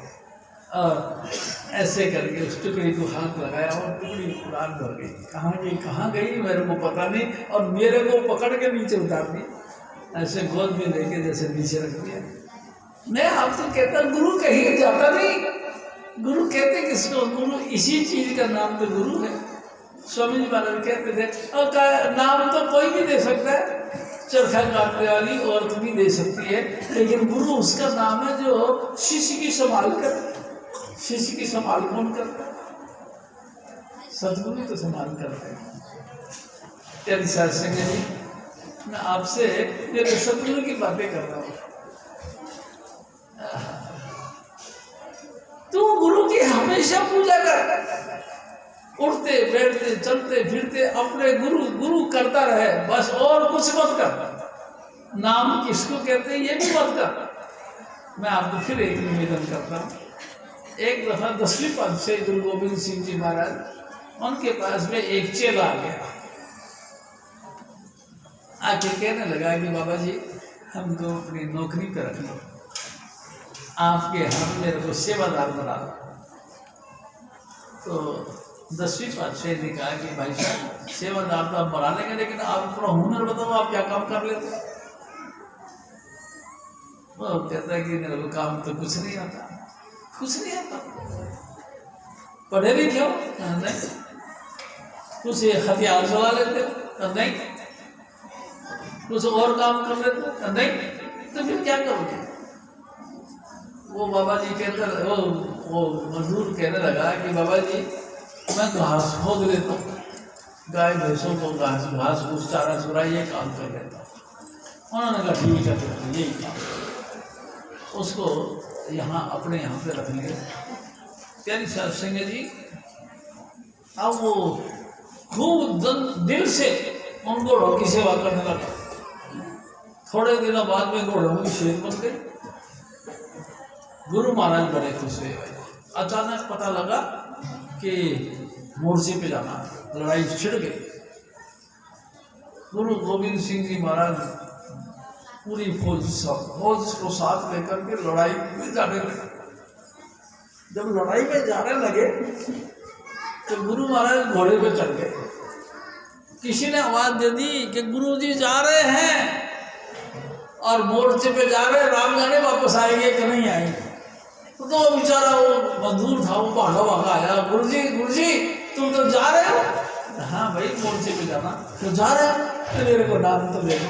और ऐसे करके उस टुकड़ी को हाथ लगाया और टुकड़ी उड़ान भर गई। कहाँ गई मेरे को पता नहीं, और मेरे को पकड़ के नीचे उतार दी। ऐसे गोद में लेके जैसे नीचे रख दिया। मैं आपको कहता गुरु कहीं जाता नहीं। गुरु कहते किसको? गुरु इसी चीज का नाम तो गुरु है। स्वामी जी महाराज कहते थे और नाम तो कोई भी दे सकता है, चरखा काटने वाली औरत भी दे सकती है, लेकिन गुरु उसका नाम है जो शिष्य की संभाल कर। शिष्य की संभाल कौन करता है? सदगुरु तो संभाल करते हैं। तेरी सत्संग जी, मैं आपसे मेरे सदगुरु की बातें कर रहा हूँ। तू गुरु की हमेशा पूजा कर, उठते बैठते चलते फिरते अपने गुरु गुरु करता रहे बस, और कुछ मत कर। नाम किसको कहते हैं ये भी मत कर। मैं आपको फिर एक निवेदन करता हूँ। एक दफा 10वीं पातशाही गुरु गोविंद सिंह जी महाराज, उनके पास में एक चेला आ गया। आके कहने लगा कि बाबा जी हमको अपनी नौकरी पर रख लो, आपके हाथ मेरे को सेवादार बना दो। तो 10वीं पातशाही ने कहा कि भाई साहब सेवादार तो आप बना लेंगे, लेकिन आप अपना हुनर बताओ, आप क्या काम कर लेते? वो कहता है कि मेरे को काम तो कुछ नहीं आता। कुछ नहीं आता? पढ़े भी क्यों? नहीं। कुछ हथियार चला लेते? नहीं। कुछ और काम कर लेते? नहीं। तो फिर क्या करोगे? वो बाबा जी कहते, वो मजदूर कहने लगा कि बाबा जी मैं घास खोद लेता हूँ, गाय भैंसों को घास फूस चारा चुरा ये काम कर लेता हूँ। उन्होंने कहा ठीक है, तो यही काम। उसको यहाँ अपने यहाँ पे रख लिए। प्यारी सत्संग जी, अब वो खूब दिल से उन घोड़ों की सेवा करने लगा। थोड़े दिनों बाद में घोड़ों की शेर बन गई। गुरु महाराज बड़े खुश हुए। अचानक पता लगा कि मोर्चे पे जाना, लड़ाई छिड़ गई। गुरु गोविंद सिंह जी महाराज पूरी फौज को साथ लेकर के लड़ाई में जाने लगे। जब लड़ाई में जाने लगे तो गुरु महाराज घोड़े पे चढ़ गए। किसी ने आवाज दे दी कि गुरु जी जा रहे हैं और मोर्चे पे जा रहे हैं, राम जाने वापस आएंगे कि नहीं आएंगे। तो बेचारा वो मजदूर था, वो भागा भागा आया, गुरु जी तुम तो जा रहे हो? हाँ भाई मोर्चे पे जाना। तो जा रहे हो तो मेरे को नाम तो दे दो।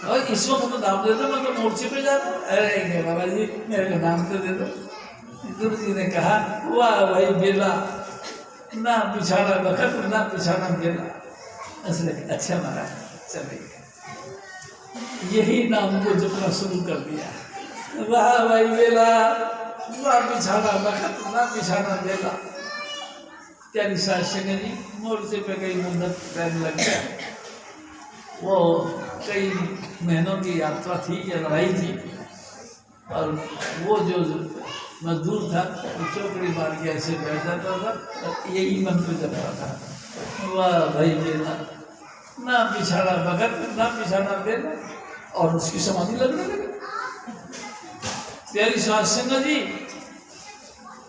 और इस वक्त तो नाम दे दो, मैं तो मोर्चे पे जा रहा हूँ। अरे बाबा जी मेरे को नाम तो दे दो। गुरु जी ने कहा वाह भाई बेला, ना पिछाड़ा बखत ना पिछाड़ा बेला। उसने अच्छा महाराज चलिए, यही नाम को जपना शुरू कर दिया। वाह भाई बेला, ना पिछाड़ा बखत ना पिछाड़ा बेला। प्यारी सत्संग जी, मोर्चे पे कई मुद्दत टाइम लग गया। वो कई महीनों की यात्रा थी या लड़ाई थी, और वो जो मजदूर था वो चौकड़ी मार के ऐसे बैठ जाता था और यही मंत्र जपता था। वाह भाई बेला, ना पिछाड़ा बखत ना पिछाड़ा बेला, और उसकी समाधि लगने लगी। प्यारी सत्संग जी,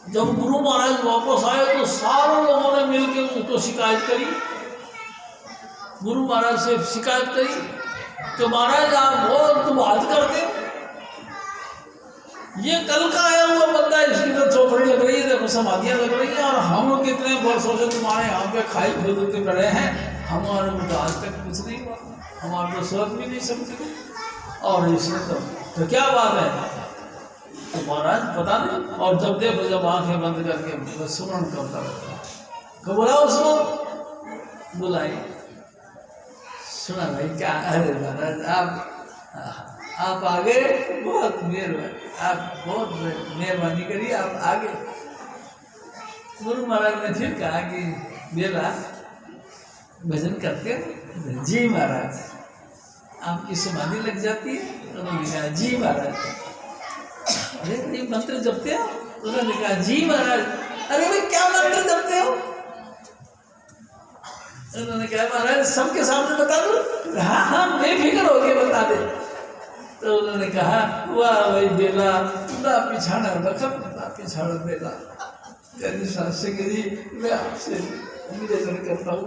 जब गुरु महाराज वापस आए तो सारे लोगों ने मिलकर उसको शिकायत करी। गुरु महाराज से शिकायत करी तो महाराज आप बहुत बात करते, ये कल का आया हुआ बंदा, इसकी तो चौकड़ी लग रही है, देखो समाधियां लग रही है, और हम लोग कितने वर्षों से तुम्हारे यहाँ पे खाई खुदते पड़े हैं, हमारे को आज तक कुछ नहीं हुआ, हमारे तो सोच भी नहीं सकते। और इसमें तो क्या बात है? तो महाराज पता नहीं। और जब देखो जब आंखें बंद करके सुमरण करता रहता, बुलाओ उसको, बुलाई, सुना भाई क्या? अरे महाराज आप आगे, बहुत मेहरबानी, आप बहुत मेहरबानी करिए, आप आगे। गुरु महाराज ने फिर कहा कि बेला भजन करते हो? जी महाराज। आपकी समाधि लग जाती है? उन्होंने कहा जी महाराज। अरे ये मंत्र जपते हो? उन्होंने कहा जी महाराज। अरे भाई क्या मंत्र जपते हो? उन्होंने कहा महाराज सबके सामने बता दो। हाँ हाँ बेफिक्र हो गए, बता दे। तो उन्होंने कहा वाह भाई बेला, ना पिछाड़ा बखत ना पिछाड़ा बेला। सत्संग जी, मैं आपसे निवेदन करता हूँ,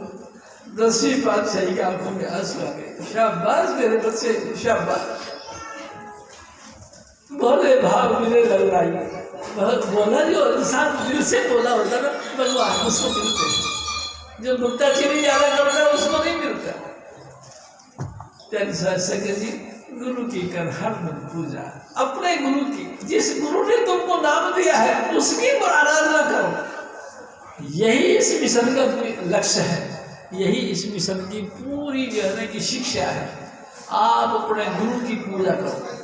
10वीं पातशाही की आंखों में आंसू आ गए। शाबाश मेरे बच्चे, शाबाश, भोले भाव मिले लग रही। बोला जो इंसान दिल से बोला होता ना भगवान उसको मिलते हैं, जो नुक्ता चीनी ज्यादा करता है उसको नहीं मिलता। प्यारी साथ संगत जी, गुरु की कर हर दिन पूजा, अपने गुरु की, जिस गुरु ने तुमको नाम दिया है उसकी आराधना करो। यही इस मिशन का लक्ष्य है, यही इस मिशन की पूरी जो है ना की शिक्षा है। आप अपने गुरु की पूजा करो।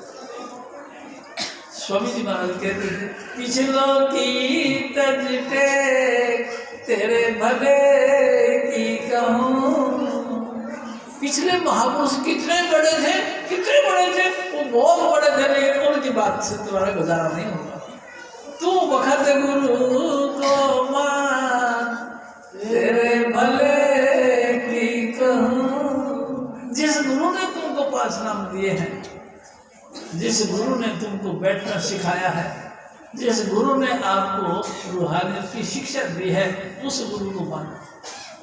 स्वामी जी महाराज कहते थे, पिछलों की तज टेक तेरे भले की कहूँ। पिछले महापुरुष कितने बड़े थे, कितने बड़े थे, वो बहुत बड़े थे, लेकिन उनकी बात से तुम्हारा गुजारा नहीं होगा। तू वक्त गुरु को मान तेरे भले की कहूँ। जिस गुरु ने तुमको 5 नाम दिए हैं, जिस गुरु ने तुमको बैठना सिखाया है, जिस गुरु ने आपको रूहानियत की शिक्षा दी है, उस गुरु को मानो,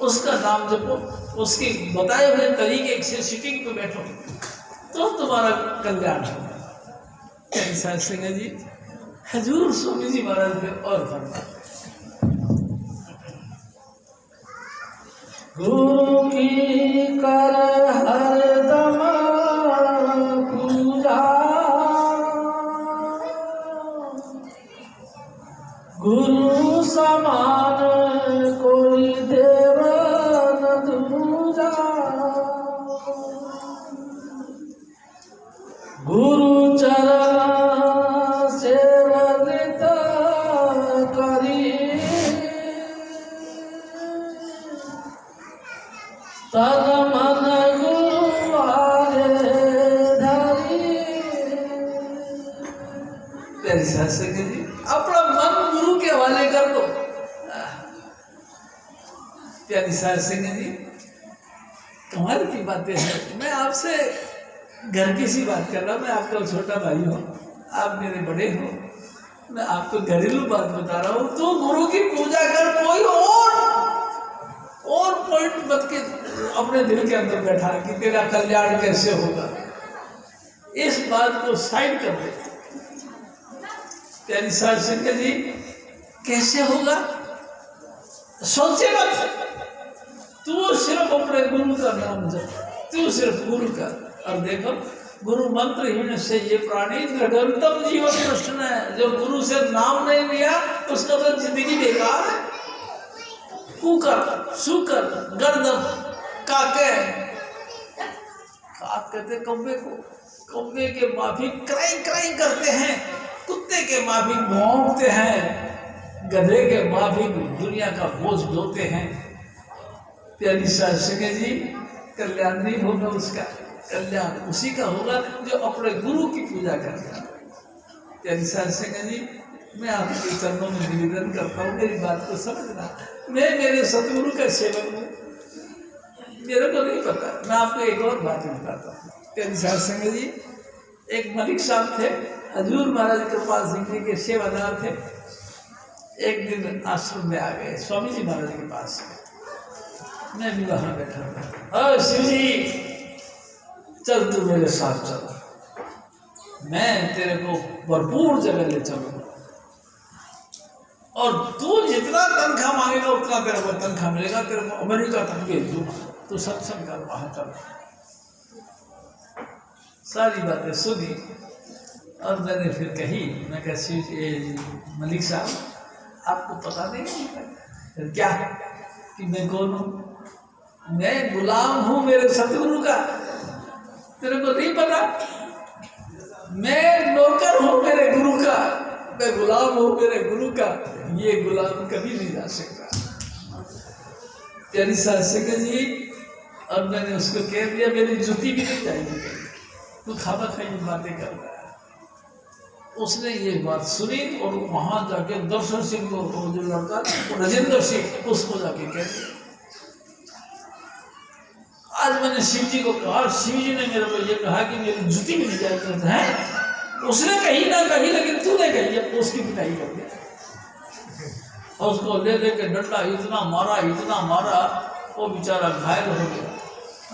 उसका नाम जपो, उसके बताए हुए तरीके से सिटिंग पे बैठो तो तुम्हारा कल्याण होगा। कैसा सिंह जी हजूर स्वामी जी महाराज पे और फरमाते, गुरु की कर हरदम पूजा, गुरु समान कोई देव न दूजा। गुरु चरण सेवित करी, तन मन गुरुवारे धरी। प्यारी साथ संगत जी, अपना मन गुरु के हवाले कर दो। प्यारी साथ संगत जी, कमाल की बातें हैं। मैं आपसे घर की सी बात कर रहा हूँ, मैं आपका छोटा भाई हूँ, आप मेरे बड़े हो, मैं आपको घरेलू बात बता रहा हूँ। तो गुरु की पूजा कर, कोई और पॉइंट मत के अपने दिल के अंदर बैठा कि तेरा कल्याण कैसे होगा, इस बात को साइड कर दे। प्यारी साथ संगत जी, कैसे होगा सोचे मत, तू सिर्फ अपने गुरु का नाम जप, तू सिर्फ गुरु का। और देखो, गुरु मंत्रहीन से ये प्राणी दृढ़तम जीवन प्रश्न है। जो गुरु से नाम नहीं लिया उसका तो जिंदगी बेकार है। कुकर, सुकर, गर्दन, काके, काक कहते कौवे को, कौवे के माफिक क्राई क्राई करते हैं, कुत्ते के माफिक भौंकते हैं, गधे के माफिक दुनिया का बोझ ढोते हैं। प्यारी साथ संगत जी, कल्याण नहीं होगा, उसका कल्याण उसी का होगा जो अपने गुरु की पूजा करता है। प्यारी साथ संगत जी, मैं आपके चरणों में निवेदन करता हूँ, मेरी बात को समझना। मैं मेरे सतगुरु का सेवक हूँ, मेरे को नहीं पता। मैं आपको एक और बात बताता हूँ। प्यारी साथ संगत जी, एक मलिक साहब थे, हजूर महाराज कृपाल सिंह जी के सेवादार थे। एक दिन आश्रम में आ गए स्वामी जी महाराज के पास, मैं भी वहां बैठा था। शिव जी, चल तू मेरे साथ चल, मैं तेरे को भरपूर जगह ले चलूंगा, और तू जितना तनख्वाह मांगेगा उतना तेरे को तनख्वाह मिलेगा, तेरे को अमेरिका तक भेज दूंगा, तू सत्संग कर वहां चल। सारी बातें सुनी और मैंने फिर कही, मैं कहा मलिक साहब, आपको पता नहीं क्या कि मैं कौन हूँ? मैं गुलाम हूँ मेरे सतगुरु का, तेरे को नहीं पता? मैं नौकर हूँ मेरे गुरु का, मैं गुलाम हूँ मेरे गुरु का। ये गुलाम कभी नहीं जा सकता। प्यारी साथ संगत जी, और मैंने उसको कह दिया मेरी जूती भी नहीं जाएगी, तू खामा खाई बातें कर रहा है। उसने ये बात सुनी और वहां जाके दर्शन सिंह को, जो लड़का राजेंद्र सिंह, उसको जाके कह दिया। आज मैंने शिव जी को कहा, शिव जी ने मेरे को ये कहा कि मेरी जूती भी नहीं जाती है। उसने कही ना कही, लेकिन तूने कही, अब उसकी पिटाई कर दी। और उसको ले लेके डंडा इतना मारा, वो बेचारा घायल हो गया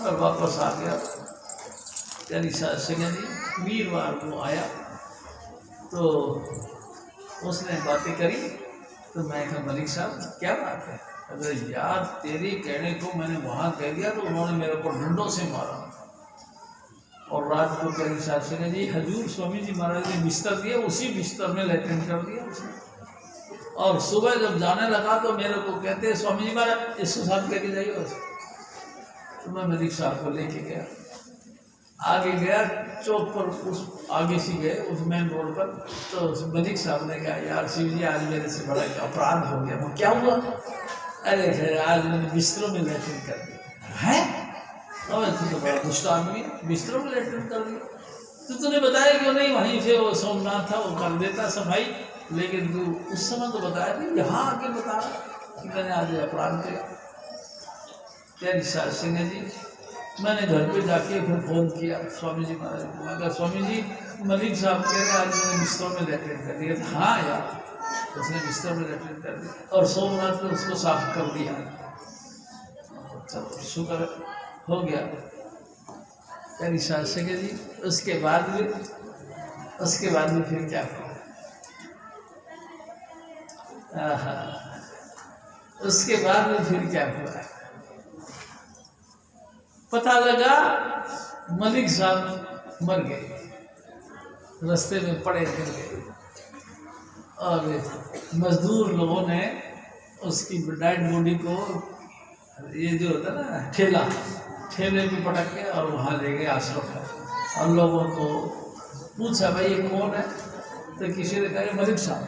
और वापस आ गया। यानी सिंह जी वीरवार को आया तो उसने बातें करी, तो मैं कहा मलिक साहब क्या बात है? अगर यार तेरी कहने को मैंने वहाँ कह दिया तो उन्होंने मेरे को डंडों से मारा। और रात को करी सिंह जी हजूर स्वामी जी महाराज ने बिस्तर दिया, उसी बिस्तर में लैट्रिन कर दिया उसने। और सुबह जब जाने लगा तो मेरे को कहते स्वामी जी महाराज इसको साथ लेके जाइए उसको। तो मैं मलिक साहब को लेके गया, आगे गया चौक पर, उस आगे से गए उस मेन रोड पर। तो मलिक साहब ने कहा यार शिव जी आज मेरे से बड़ा अपराध हो गया। वो क्या हुआ? अरे आज मैंने बिस्तरों में लैट्रिन कर दिया। है तो बड़ा दुष्ट आदमी, बिस्तरों में लैट्रिन कर दिया। तो तूने बताया क्यों नहीं? वहीं से वो सोमनाथ था वो कर देता सफाई, लेकिन तू उस समय तो बताया नहीं, यहाँ आके बता कि मैंने आज अपराध किया। क्या सिंह जी मैंने घर पे जाके फिर फ़ोन किया स्वामी जी महाराज को। मैं कहा स्वामी जी मलिक साहब कह रहे आज मैंने बिस्तरों में लैट्रिन कर दिया। हाँ यार उसने बिस्तर में लैट्रिन कर दिया और सोमनाथ ने उसको साफ कर दिया। चलो शुक्र हो गया। यानी सिंह जी उसके बाद में फिर क्या हुआ? उसके बाद में फिर क्या हुआ? पता लगा मलिक साहब मर गए, रास्ते में पड़े गिर गए। और मजदूर लोगों ने उसकी डेड बॉडी को ये जो होता है ना ठेले पे पटक के और वहाँ ले गए आश्रम में। और लोगों को पूछा भाई ये कौन है? तो किसी ने कहा मलिक साहब।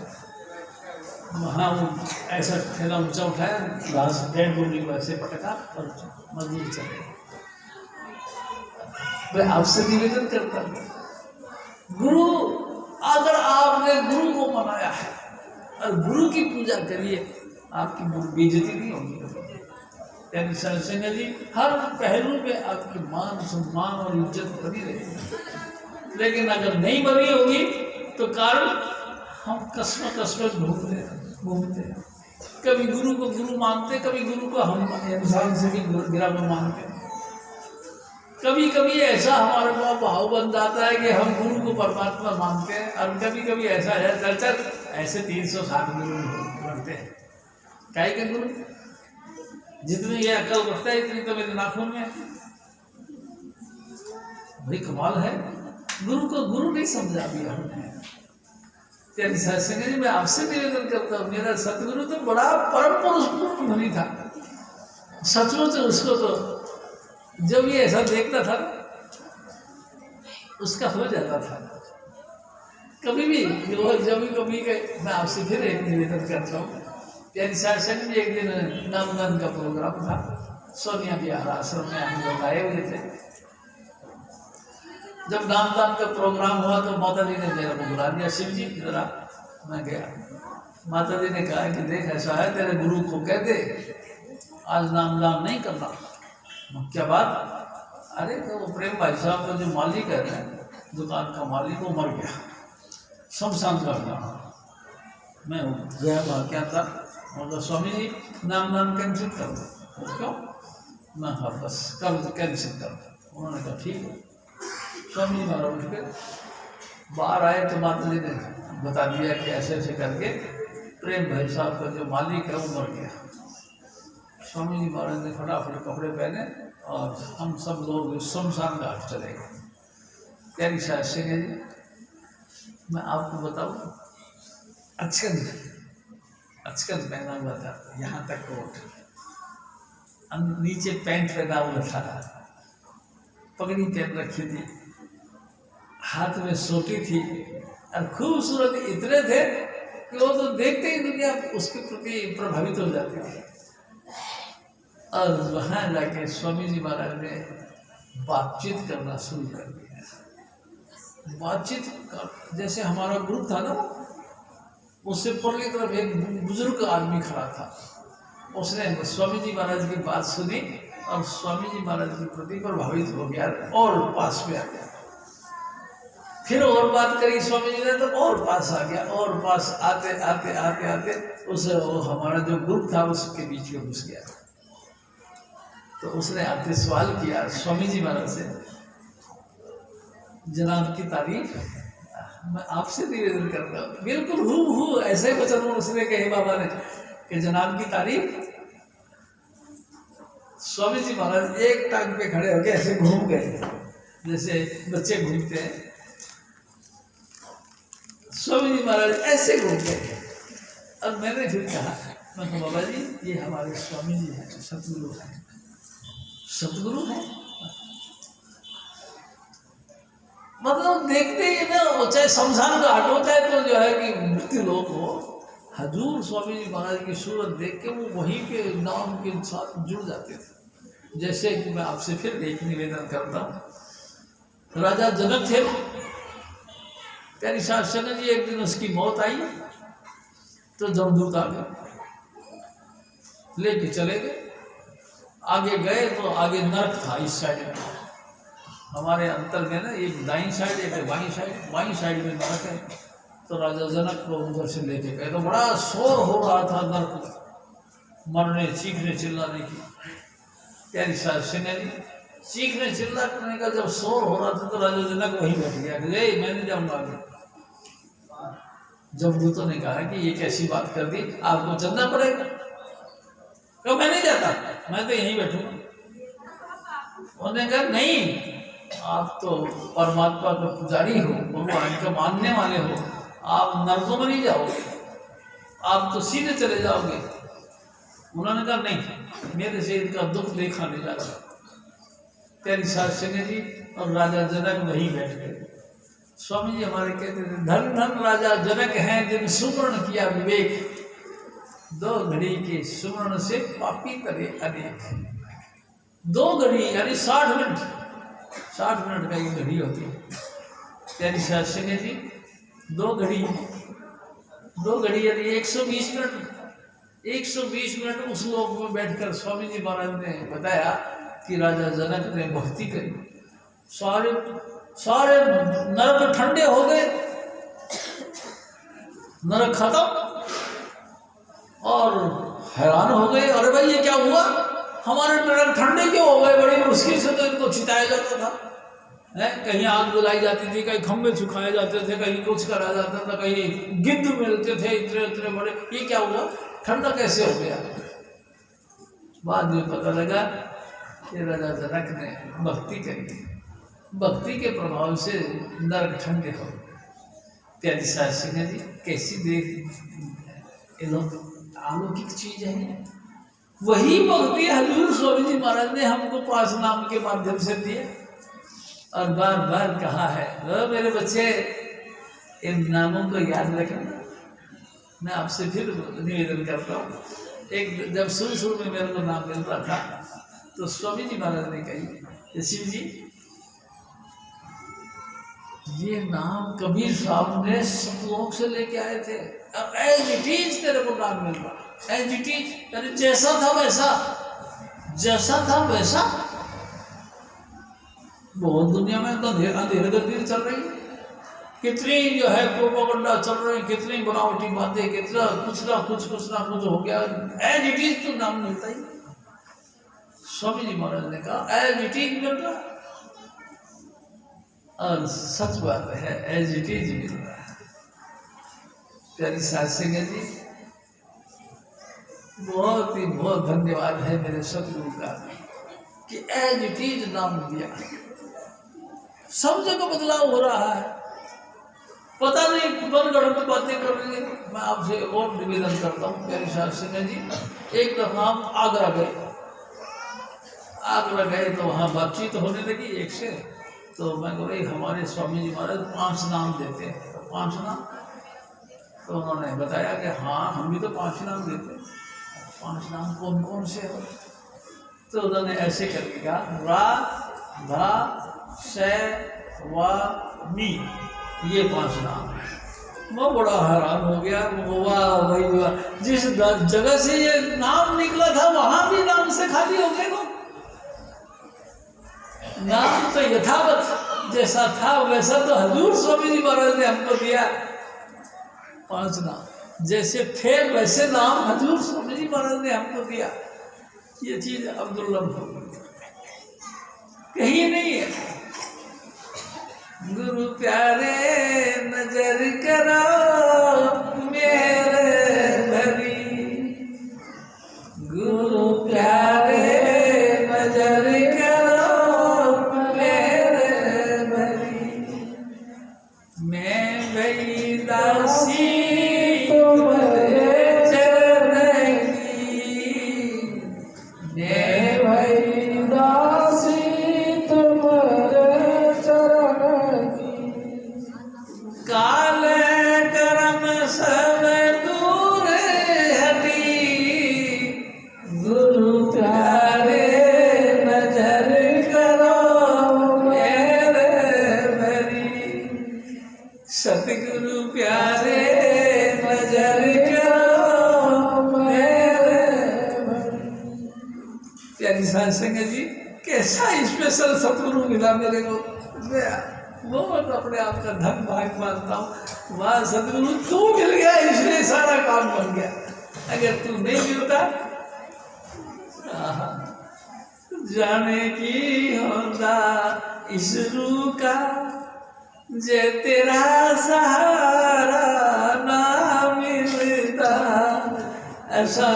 वहाँ वो ऐसा ठेला ऊंचा उठाया, लाश डेड बॉडी को ऐसे पटका और मजदूर चले गए। मैं आपसे निवेदन करता हूँ गुरु, अगर आपने गुरु को मनाया है और गुरु की पूजा करिए, आपकी बेइज्जती नहीं होगी। यानी सिंह जी हर पहलू में आपकी मान सम्मान और इज्जत बनी रहेगी। लेकिन अगर नहीं बनी होगी तो कारण हम कस्म घूमते हैं। कभी गुरु को गुरु मानते, कभी गुरु को हम इंसान से भी गिराव मानते। कभी कभी ऐसा हमारे पास भाव बन जाता है कि हम गुरु को परमात्मा मानते हैं, और कभी कभी ऐसा है चल ऐसे 360 गुरु बनते हैं। काहे के गुरु? जितनी ये अकल रखता है इतनी तो मेरे नाखून में। बड़ी कमाल है, गुरु को गुरु नहीं समझा दिया हमने। सिंह जी मैं आपसे निवेदन करता हूँ, मेरा सतगुरु तो बड़ा परम पुरुष मुनि था। सचमुच उसको तो जब ये ऐसा देखता था उसका हो जाता था। कभी भी जब कभी मैं आपसे फिर एक निवेदन करता हूँ। सिंह जी एक दिन नामदान का प्रोग्राम था, सोनिया विहार आश्रम में हम लोग आए हुए थे। जब नामदान का प्रोग्राम हुआ तो माता जी ने मेरे को बुला दिया, शिव जी इधर आ। मैं गया, माता जी ने कहा कि देख ऐसा है तेरे गुरु को कह दे आज नामदान नहीं करना। क्या बात? अरे तो प्रेम भाई साहब का जो मालिक है ना, दुकान का मालिक, वो मर गया, शमशान कर जाना। मैं गया वहाँ क्या था, मतलब स्वामी जी नाम कैंसिल कर दो। क्यों? मैं हाँ बस कर कैंसिल कर दो। उन्होंने कहा ठीक है। स्वामी जी महाराज उठ के बाहर आए तो माता जी ने बता दिया कि ऐसे ऐसे करके प्रेम भाई साहब का जो मालिक है वो मर गया। स्वामी जी महाराज ने फटाफट कपड़े पहने और हम सब लोग शमशान घाट चले गए। प्यारी सिंह जी मैं आपको बताऊँ, अचकन पहना हुआ था यहाँ तक कोट, नीचे पैंट पहना हुआ था, पगड़ी पहन रखी थी, हाथ में सोटी थी और खूबसूरत इतने थे कि वो तो देखते ही दुनिया उसके प्रति प्रभावित हो जाती थी। और वहाँ जाके स्वामी जी महाराज ने बातचीत करना शुरू कर दिया। बातचीत जैसे हमारा ग्रुप था ना, उससे परली तरफ एक बुजुर्ग आदमी खड़ा था, उसने स्वामी जी महाराज की बात सुनी और स्वामी जी महाराज के प्रति प्रभावित हो गया और पास में आ गया। फिर और बात करी स्वामी जी ने तो और पास आ गया, और पास आते आते उस हमारा जो ग्रुप था उसके बीच में घुस गया। तो उसने आके सवाल किया स्वामी जी महाराज से, जनाब की तारीफ मैं आपसे निवेदन करता हूँ। बिल्कुल हूँ ऐसे वचन उसने कहे बाबा ने कि जनाब की तारीफ। स्वामी जी महाराज एक टांग पे खड़े होके ऐसे घूम गए जैसे बच्चे घूमते हैं। स्वामी जी महाराज ऐसे घूम गए और मैंने फिर कहा, मैं कहा बाबा जी ये हमारे स्वामी जी हैं, सतगुरु हैं, सतगुरु हैं। मतलब देखते ही ना, चाहे शमशान घाट होता है तो जो है कि मृत्यु लोक हो, हजूर स्वामी जी महाराज की सूरत देख के वो वहीं के नाम के साथ जुड़ जाते थे। जैसे कि मैं आपसे फिर एक निवेदन करता हूँ। राजा जनक थे, प्यारी साहब संग जी, एक दिन उसकी मौत आई तो जमदूत आ गए, लेके चले गए। आगे गए तो आगे नर्क था इस साइड में, हमारे अंतर में ना एक दाईं साइड एक बाईं साइड में नरक है। तो राजा जनक को उधर से लेके गए तो बड़ा शोर हो रहा था नरक, मरने चीखने चिल्लाने की। प्यारी साहब सिंह जी चीखने चिल्लाने का जब शोर हो रहा था तो राजा जनक वहीं बैठ गया कि मैं नहीं जाऊंगा आगे। जब दूतों ने कहा कि ये कैसी बात कर दी, आपको चलना पड़ेगा। तो मैं नहीं जाता, मैं तो यहीं बैठूंगा। उन्होंने कहा नहीं, आप तो परमात्मा का पुजारी हो, भगवान का मानने वाले हो, आप नरकों में नहीं जाओगे, आप तो सीधे चले जाओगे। उन्होंने कहा नहीं, मेरे से इनका दुख देखा नहीं जा रहा। प्यारी साहब सिंह जी और राजा जनक वहीं बैठ गए। स्वामी जी हमारे कहते थे, धन धन राजा जनक हैं जिन सुवर्ण किया विवेक, दो घड़ी के सुवर्ण से पापी करे अनेक। 2 घड़ी यानी 60 मिनट, 60 मिनट का ये घड़ी होती है। प्यारी साहब सिंह जी 2 घड़ी यानी 120 मिनट, 120 मिनट उस लोक में बैठकर स्वामी जी महाराज ने बताया कि राजा जनक ने भक्ति करी। सारे नरक ठंडे हो गए, नरक खत्म, और हैरान हो गए, अरे भाई ये क्या हुआ, हमारे नरक ठंडे क्यों हो गए। बड़ी मुश्किल से तो इनको छिटाया जाता था, कहीं आग जलाई जाती थी, कहीं खम्भे सुखाए जाते थे, कहीं कुछ करा जाता था, कहीं गिद्ध मिलते थे इतने इतने बड़े। ये क्या हुआ, ठंडा कैसे हो गया। बाद में पता लगा कि राजा जनक ने भक्ति करी, भक्ति के प्रभाव से नरक ठंडे हो। प्यारी साहब सिंह जी कैसी देख अलौकिक चीज है। वही भक्ति हजूर स्वामी जी महाराज ने हमको 5 नाम के माध्यम से दिए और बार बार कहा है, मेरे बच्चे इन नामों को याद रखना। मैं आपसे फिर निवेदन करता हूँ, एक जब शुरू में मेरे को नाम मिल रहा था तो स्वामी जी महाराज ने कही, शिव जी ये नाम कबीर साहब ने सतलोक से लेके आए थे, अब एज इट इज तेरे को नाम मिल रहा, एज इट इज, यानी जैसा था वैसा, जैसा था वैसा। बहुत दुनिया में तो अंधेरे गंभीर चल रही है, कितनी जो है प्रोपेगेंडा चल रही है, कितनी बनावटी बातें, कितना कुछ ना कुछ हो गया। एज इट इज तो नाम मिलता ही। स्वामी जी महाराज ने कहा एज इट इज मिल रहा, और सच बात है एज इट इज मिल रहा है। प्यारी साहब सिंह जी बहुत धन्यवाद है मेरे सतगुरु का कि एज इट इज नाम दिया। सब जगह बदलाव हो रहा है, पता नहीं मनगढ़ंत बातें कर रही है। मैं आपसे और निवेदन करता हूँ प्यारी साहब सिंह जी, एक दफा हम आगरा गए तो वहाँ बातचीत होने लगी एक से, तो मैं बोले हमारे स्वामी जी महाराज 5 नाम देते हैं, तो 5 नाम, तो उन्होंने बताया कि हाँ हम भी तो 5 नाम देते हैं। 5 नाम कौन कौन से हो, तो उन्होंने ऐसे करके कहा रा धा से वा मी, ये 5 नाम। मैं बड़ा हैरान हो गया, वाह भाई वाह, जिस जगह से ये नाम निकला था वहां भी नाम से खाली हो गए लोग। नाम तो यथावत जैसा था वैसा तो हजूर स्वामी जी महाराज ने हमको दिया। 5 नाम जैसे थे वैसे नाम हजूर स्वामी जी महाराज ने हमको दिया। ये चीज अब दुर्लभ हो कहीं नहीं है। गुरु प्यारे नजर करो मेरे भरी, गुरु प्यारे नजर करो मेरे भरी, मैं भई दासी तुम्हारे चरण की, मैं भई दासी तुम्हारे चरण की, काले कर्म सब दूर हटी, गुरु प्यारे नजर करो मेरे भरी, सतगुरु प्यारे नजर करो मेरे भरी। प्यारी साध संगत जी, कैसा स्पेशल सतगुरु मिला मेरे को, वो मैं अपने आप का धन भाग मानता हूँ। वह सतगुरु तू मिल गया इसलिए सारा काम बन गया, अगर तू नहीं मिलता जाने की होता इस रूह का, जे तेरा सहारा ना मिलता, ऐसा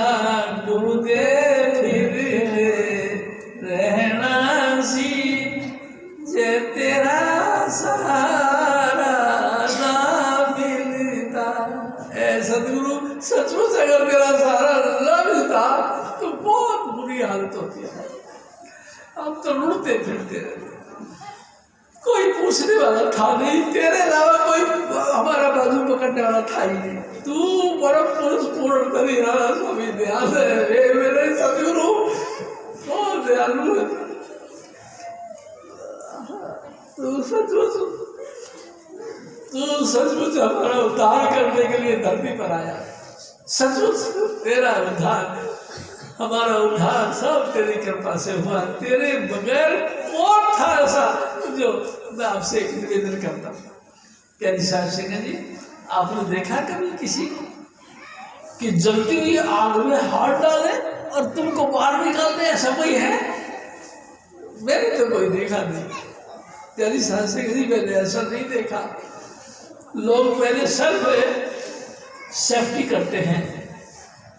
ढूंढे फिर रहना सी, जे तेरा सहारा ना मिलता। ऐ सतगुरु, सचमुच अगर तेरा सहारा ना मिलता तो बहुत बुरी हालत होती है। अब तो लुढ़ते फिरते रहते, कोई पूछने वाला था नहीं, तेरे अलावा कोई हमारा बाजू पकड़ने वाला था ही नहीं। तू परम पुरुष पूर्ण दरियाला स्वामी दयाल है रे मेरे सतगुरु, बहुत दयालु है तू। सचमुच हमारा उद्धार करने के लिए धरती पर आया। सचमुच तेरा उद्धार, हमारा उद्धार सब तेरी कृपा से हुआ। तेरे बगैर कौन था ऐसा जो मैं आपसे एक निवेदन करता हूँ। प्यारी साध संगत जी, आपने देखा कभी किसी को कि जलती हुई आग में हाथ डाले और तुमको बाहर निकाल दे, ऐसा कोई है? मैंने तो कोई देखा नहीं। प्यारी साध संगत जी, मैंने ऐसा नहीं देखा। लोग पहले सर्व सेफ्टी करते हैं,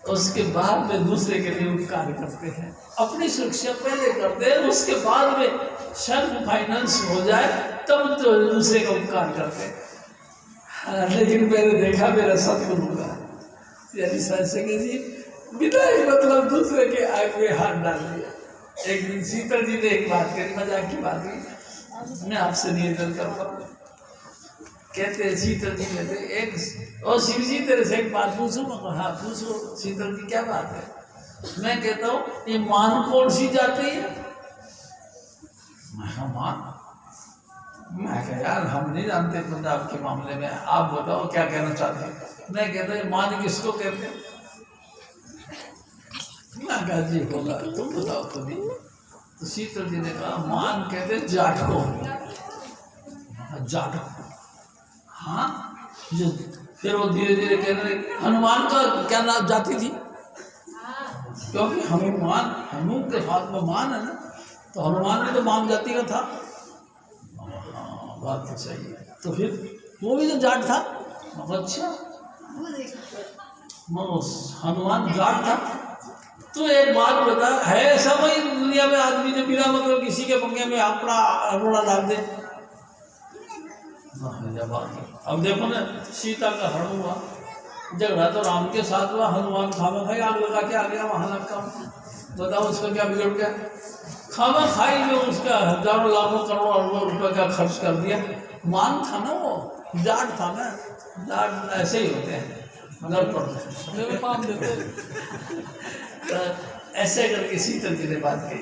उसके बाद में दूसरे के लिए उपकार करते हैं। अपनी सुरक्षा पहले करते हैं, उसके बाद में सेल्फ फाइनेंस हो जाए तब तो दूसरे का उपकार करते हैं। हाँ, लेकिन मैंने देखा मेरा सतगुरु का, यानी साध संगत जी, बिना ही मतलब दूसरे के आग में हाथ डाल दिया। एक दिन शीतल जी ने एक बात करी, मजाक की बात की, मैं आपसे निवेदन करता हूँ। कहते शीतल जी कहते एक, और शिव जी तेरे से एक बात पूछूं? हाँ पूछो। शीतल जी क्या बात है? मैं कहता हूँ ये मान कौन सी जाती है? मैं मान, मैं कह यार हम नहीं जानते पंजाब के मामले में, आप बताओ क्या कहना चाहते हैं। मैं कहता हूँ मान किसको कहते हैं? मैं कहा जी होगा, तुम बताओ तुम्हें। तो शीतल जी ने कहा मान कहते जाट को। जाट को, हाँ। जो फिर वो धीरे धीरे कह रहे हनुमान का क्या नाम जाती थी, क्योंकि हनुमान, हनु के हाथ में मान है ना, तो हनुमान भी तो मान जाति का था। हाँ बात तो सही है। तो फिर वो भी तो जाट था। अच्छा, हनुमान जाट था। तो एक बात बता, है ऐसा कोई दुनिया में आदमी जो बिना मतलब किसी के पंगे में अपना अरोड़ा डाल दे? अब देखो ना, सीता का हरण हुआ, झगड़ा तो राम के साथ हुआ, हनुमान खामा खाई आग लगा के आ गया वहां लगा। बताओ उसका क्या बिगड़ गया? खामा खाई में उसका हजारों लाखों करोड़ों अरबों रुपए का खर्च कर दिया। मान था ना, वो जाट था ना, जाट ऐसे ही होते हैं, घर पर काम देते। तो ऐसे करके शीतल जी ने बात कही।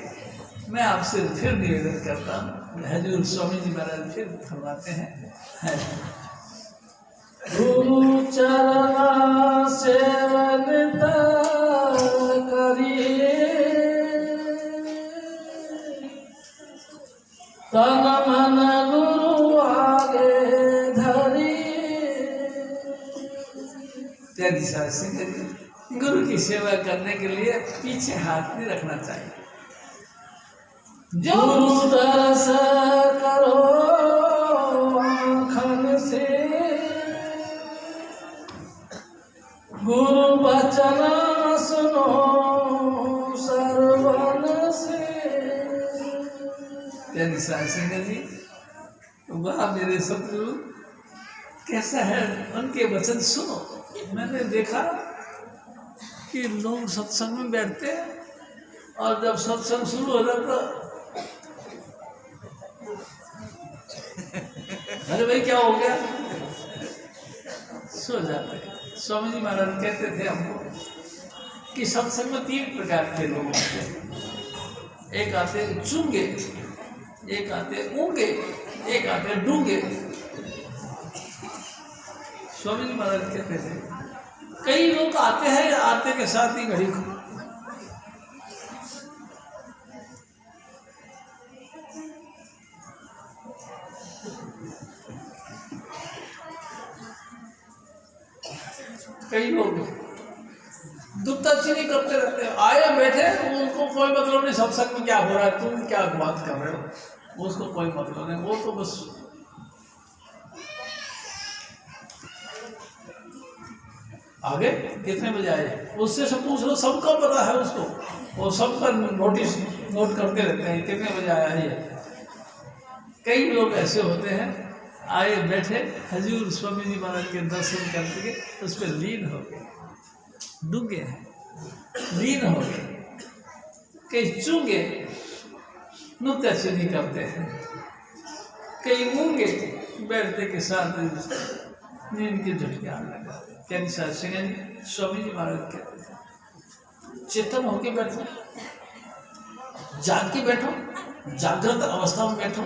मैं आपसे फिर निवेदन करता हूँ, हजूर स्वामी जी महाराज फिर फरमाते हैं, गुरु चरण सेवन करिए, तन मन गुरु आगे धरिए। त्यागी साध संगत जी, गुरु की सेवा करने के लिए पीछे हाथ नहीं रखना चाहिए। जो गुरु दर्श करो आँखन से, गुरु वचन सुनो सरवन से। यानी सिंह जी, वाह मेरे सतगुरु, कैसा है, उनके वचन सुनो। मैंने देखा कि लोग सत्संग में बैठते हैं और जब सत्संग शुरू हो जाता, अरे भाई क्या हो गया, सो जाते हैं। स्वामी जी महाराज कहते थे हमको कि सत्संग में 3 प्रकार के लोग होते हैं। एक आते चूंगे, एक आते ऊंगे, एक आते डूंगे। स्वामी जी महाराज कहते थे कई लोग आते हैं, आते के साथ ही घड़ी को कई लोग दुपताचीनी करते रहते हैं, आए बैठे, उनको कोई मतलब नहीं सत्संग में क्या हो रहा है, तुम क्या बात कर रहे हो, उसको कोई मतलब नहीं। वो तो बस आगे कितने बजे आए उससे सब पूछ लो, सबका पता है उसको, वो सबका नोटिस नोट करते रहते हैं कितने बजे आया है। कई लोग ऐसे होते हैं, आए बैठे, हजूर स्वामी जी महाराज के दर्शन करके उस पर लीन हो गए, डूबे हैं, लीन हो गए। कई चूंगे नुक्ताचीनी करते हैं, कई मूंगे बैठते के साथ नींद की झटके आने लगा। कैंसर सिंह जी स्वामी जी महाराज कहते थे चेतन होके बैठो, जाग के बैठो, जागृत अवस्था में बैठो।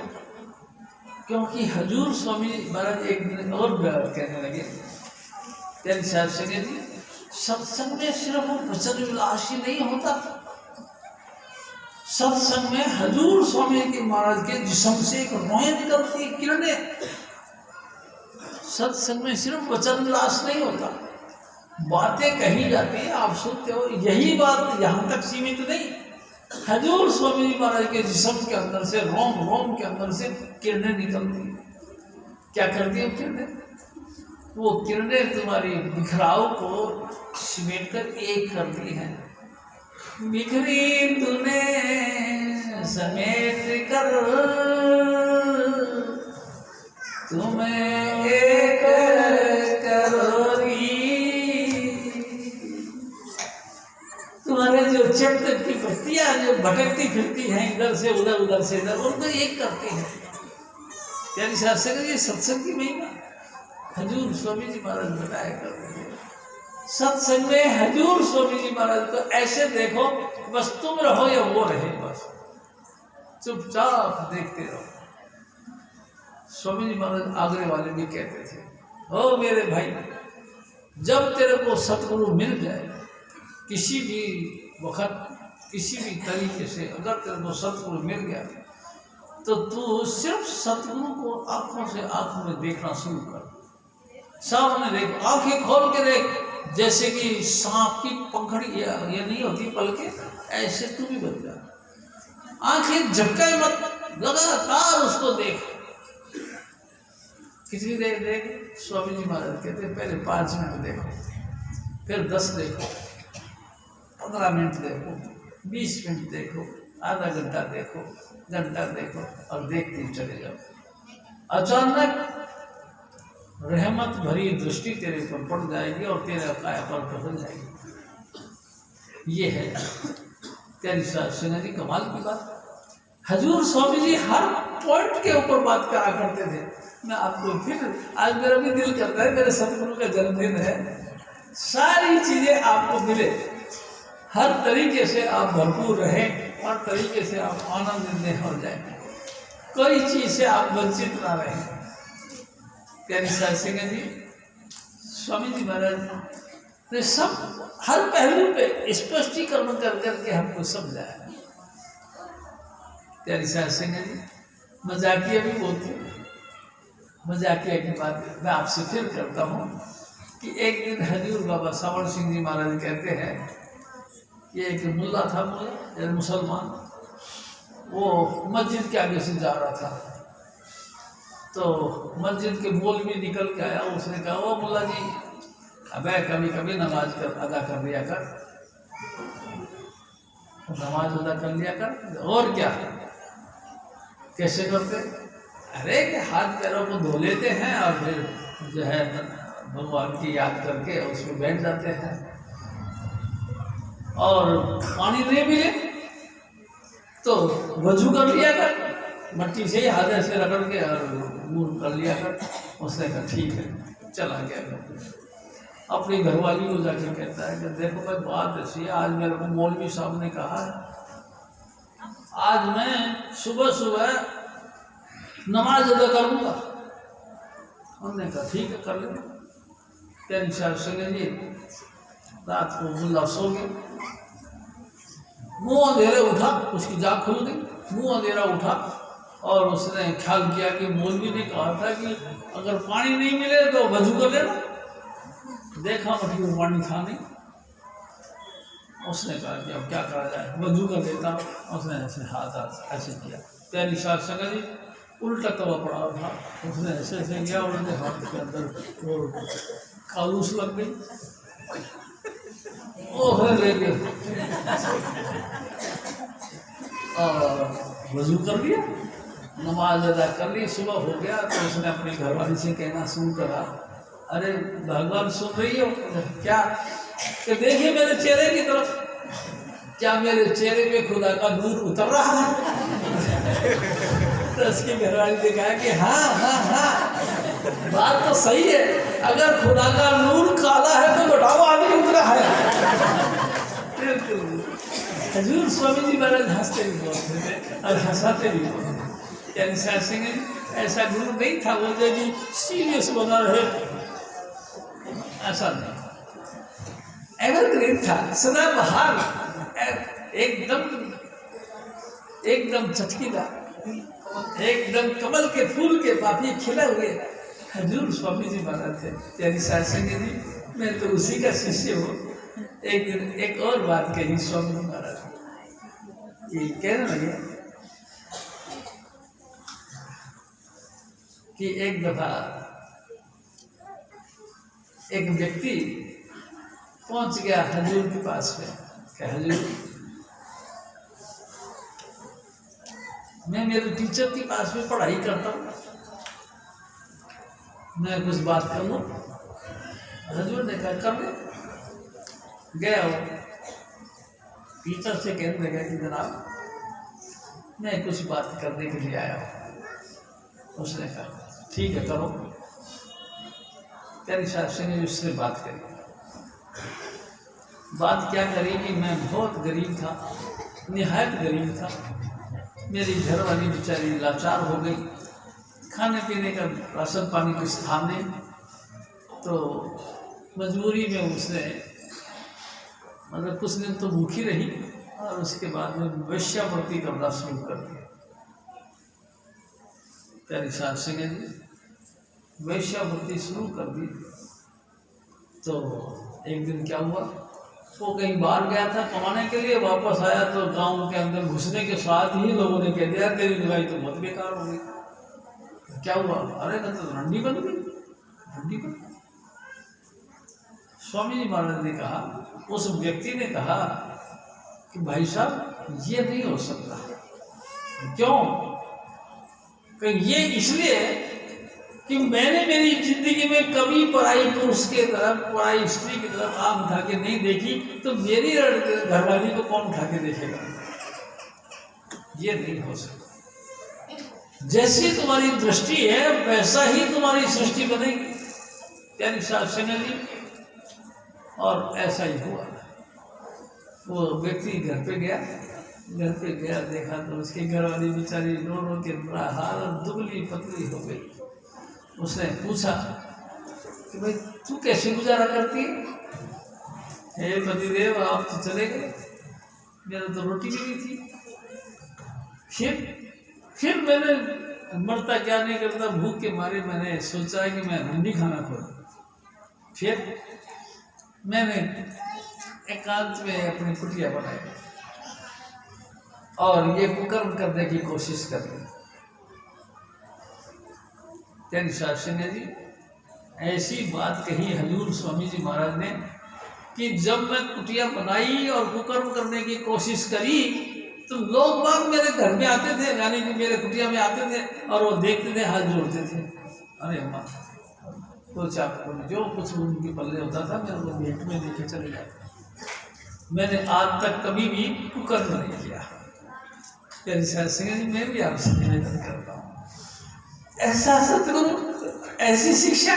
क्योंकि हजूर स्वामी महाराज एक दिन और कहने लगे, कैंसर सिंह जी सत्संग में सिर्फ वचन विलास ही नहीं होता, सत्संग में हजूर स्वामी के महाराज के जिस्म से एक रोएं निकलती है, किरणें। सत्संग में सिर्फ वचन विलास नहीं होता, बातें कही जाती हैं, आप सुनते हो। यही बात यहाँ तक सीमित नहीं, हजूर स्वामी जी महाराज के जिस्म के अंदर से, रोम रोम के अंदर से किरणें निकलती हैं। क्या करती है किरणें? वो किरणें तुम्हारी बिखराव को समेट कर एक करती हैं। बिखरी तूने समेट कर तुम्हें एक करोगी। तुम्हारे जो चैप्टर की पत्तियां जो भटकती फिरती हैं इधर से उधर, उधर से इधर, उनको एक करती हैं। यानी शास्त्र ये सत्संग की महिमा हजूर स्वामी जी महाराज बताया करते हैं। सत्संग में हजूर स्वामी जी महाराज को ऐसे देखो, बस तुम रहो या वो रहे, बस चुपचाप देखते रहो। स्वामी जी महाराज आगरे वाले भी कहते थे, ओ मेरे भाई, जब तेरे को सतगुरु मिल जाए, किसी भी वक्त किसी भी तरीके से अगर तेरे को सतगुरु मिल गया, तो तू सिर्फ सतगुरु को आंखों से आंखों में देखना शुरू कर, सामने देख, आंखें खोल के देख, जैसे कि सांप की पंखड़ी ये नहीं होती पलके, ऐसे तू भी बन जा। आंखें झपकाए मत, लगातार उसको देख। कितनी देर देख? स्वामी जी महाराज कहते पहले 5 मिनट देखो, फिर 10 देखो, 15 मिनट देखो, 20 मिनट देखो, आधा घंटा देखो, घंटा देखो, और देखते ही चले जाओ। अचानक रहमत भरी दृष्टि तेरे पर पड़ जाएगी और तेरा काया पर बदल जाएगी। ये है तेरी सिंह जी कमाल की बात। हजूर स्वामी जी हर पॉइंट के ऊपर बात करा करते थे। मैं आपको फिर, आज मेरा भी दिल करता है, मेरे सतगुरु का जन्मदिन है, सारी चीजें आपको मिले, हर तरीके से आप भरपूर रहें, हर तरीके से आप आनंदित हो जाए, कोई चीज से आप वंचित ना रहें। प्यारी सिंह जी स्वामी जी महाराज ने सब हर पहलू पे स्पष्टीकरण कर करके हमको समझाया। प्यारी सिंह जी मजाकिया भी बोलते, मजाकिया की बात मैं आपसे फिर करता हूँ। कि एक दिन हजूर बाबा सावड़ सिंह जी महाराज कहते हैं कि एक मुल्ला था, मुल्ला मुसलमान, वो मस्जिद के आगे से जा रहा था, तो मस्जिद के मोल में निकल के आया। उसने कहा, ओ मुल्ला जी, अबे कभी कभी नमाज अदा कर लिया कर, नमाज अदा कर लिया कर। और क्या, कैसे करते? अरे कि हाथ पैरों को धो लेते हैं और फिर जो है भगवान की याद करके उसमें बैठ जाते हैं, और पानी नहीं मिले तो वजू कर लिया कर, मट्टी से ही हाथ ऐसे रगड़ के और मुंह कर लिया कर। उसने कहा ठीक है, चला गया। अपनी घरवाली को जाके कहता है कि देखो भाई बात ऐसी है, आज मेरे को मौलवी साहब ने कहा है, आज मैं सुबह सुबह नमाज अदा करूँगा। उन्होंने कहा ठीक है, कर लेना। तेरी शायद संगे जी रात को मुल्ला सो गया, मुँह अंधेरे उठा, उसकी जाग खुल गई, मुँह अंधेरा उठा और उसने ख्याल किया कि मौलवी ने कहा था कि अगर पानी नहीं मिले तो वजू कर लेना। देखा मट्टी में पानी था नहीं। उसने कहा कि अब क्या करा जाए, वजू कर लेता हूँ। उसने ऐसे हाथ ऐसे किया, प्यारी साथ संगत जी उल्टा तवा पड़ा था, उसने ऐसे ऐसे किया और उन्हें हाथ के अंदर वो कालूस लग गई, वो ले गए और वजू कर लिया, नमाज अदा कर ली। सुबह हो गया तो उसने अपनी घरवाली से कहना शुरू करा, अरे भगवान सुन रही हो क्या? कि देखिए मेरे चेहरे की तरफ, क्या मेरे चेहरे पे खुदा का नूर उतर रहा है? तो उसकी घरवाली ने कहा कि हाँ हाँ हाँ, बात तो सही है, अगर खुदा का नूर काला है तो बताओ आदमी उतरा है। हजूर स्वामी जी महाराज हंसते भी बोलते थे और हंसाते भी बोलते थे। ऐसा गुरु नहीं था वो जो कि सीरियस बना रहे, ऐसा नहीं, एवरग्रीन था, सदाबहार, एकदम चटकीदार, एकदम कमल के फूल के पापी खिले हुए हजूर स्वामी जी महाराज थे। प्यारी साध संगत जी, मैं तो उसी का शिष्य हूँ। एक दिन एक और बात कही स्वामी जी महाराज, ये कहने लगे कि एक दफा एक व्यक्ति पहुंच गया हजूर के पास में, क्या हजूर मैं मेरे टीचर के पास में पढ़ाई करता हूँ, मैं कुछ बात कर लूँ? हजूर ने कहा कर ले। गया वो टीचर से कहने लगा कि जनाब मैं कुछ बात करने के लिए आया हूँ। उसने कहा ठीक है करो। प्यारी शास्त्री ने उससे बात करी। बात क्या करी कि मैं बहुत गरीब था, निहायत गरीब था, मेरी घर वाली बेचारी लाचार हो गई, खाने पीने का राशन पानी कुछ था नहीं, तो मजबूरी में उसने मतलब कुछ दिन तो भूखी रही और उसके बाद में वेश्यावृत्ति करना शुरू कर दिया। प्यारी शास्त्री ने वेश्यावृत्ति शुरू कर दी। तो एक दिन क्या हुआ, वो कहीं बाहर गया था कमाने के लिए, वापस आया तो गांव के अंदर घुसने के साथ ही लोगों ने कह दिया तेरी दवाई तो बहुत बेकार हो गई। क्या हुआ? अरे ना तो रंडी बन गई, रंडी बन गई। स्वामी जी महाराज ने कहा, उस व्यक्ति ने कहा कि भाई साहब ये नहीं हो सकता। क्यों? कि ये इसलिए कि मैंने मेरी जिंदगी में कभी पराई पुरुष के तरफ, पराई स्त्री की तरफ आंख उठा के नहीं देखी, तो मेरी घरवाली को कौन उठा के देखेगा? ये नहीं हो सकता। जैसी तुम्हारी दृष्टि है वैसा ही तुम्हारी सृष्टि बनेगी। प्यारी शास्त्री जी, और ऐसा ही हुआ। वो व्यक्ति घर पे गया, देखा तो उसकी घरवाली बेचारी रो रो के बुरा हाल, दुबली पतली हो गई। उसने पूछा कि भाई तू कैसे गुजारा करती है? हे पतिदेव आप तो चले गए, मेरा तो रोटी भी नहीं थी। फिर मैंने मरता क्या नहीं करता, भूख के मारे मैंने सोचा कि मैं हंडी खाना खोलूं। फिर मैंने एकांत में अपनी कुटिया बनाई और ये कुकर्म करने की कोशिश कर ली। तेरी शास्त्री ने जी ऐसी बात कही हजूर स्वामी जी महाराज ने कि जब मैं कुटिया बनाई और कुकर्म करने की कोशिश करी तो लोग बाग मेरे घर में आते थे, यानी कि मेरे कुटिया में आते थे और वो देखते थे, हाथ जोड़ते थे। अरे अम्मा तो चाकू जो कुछ उनके पल्ले होता था मेरे को भेंट में देके चले जाते। मैंने आज तक कभी भी कुकर्म नहीं किया। तेरी शास्त्री जी मैं भी आपसे निवेदन करता हूँ, ऐसा सतगुरु, ऐसी शिक्षा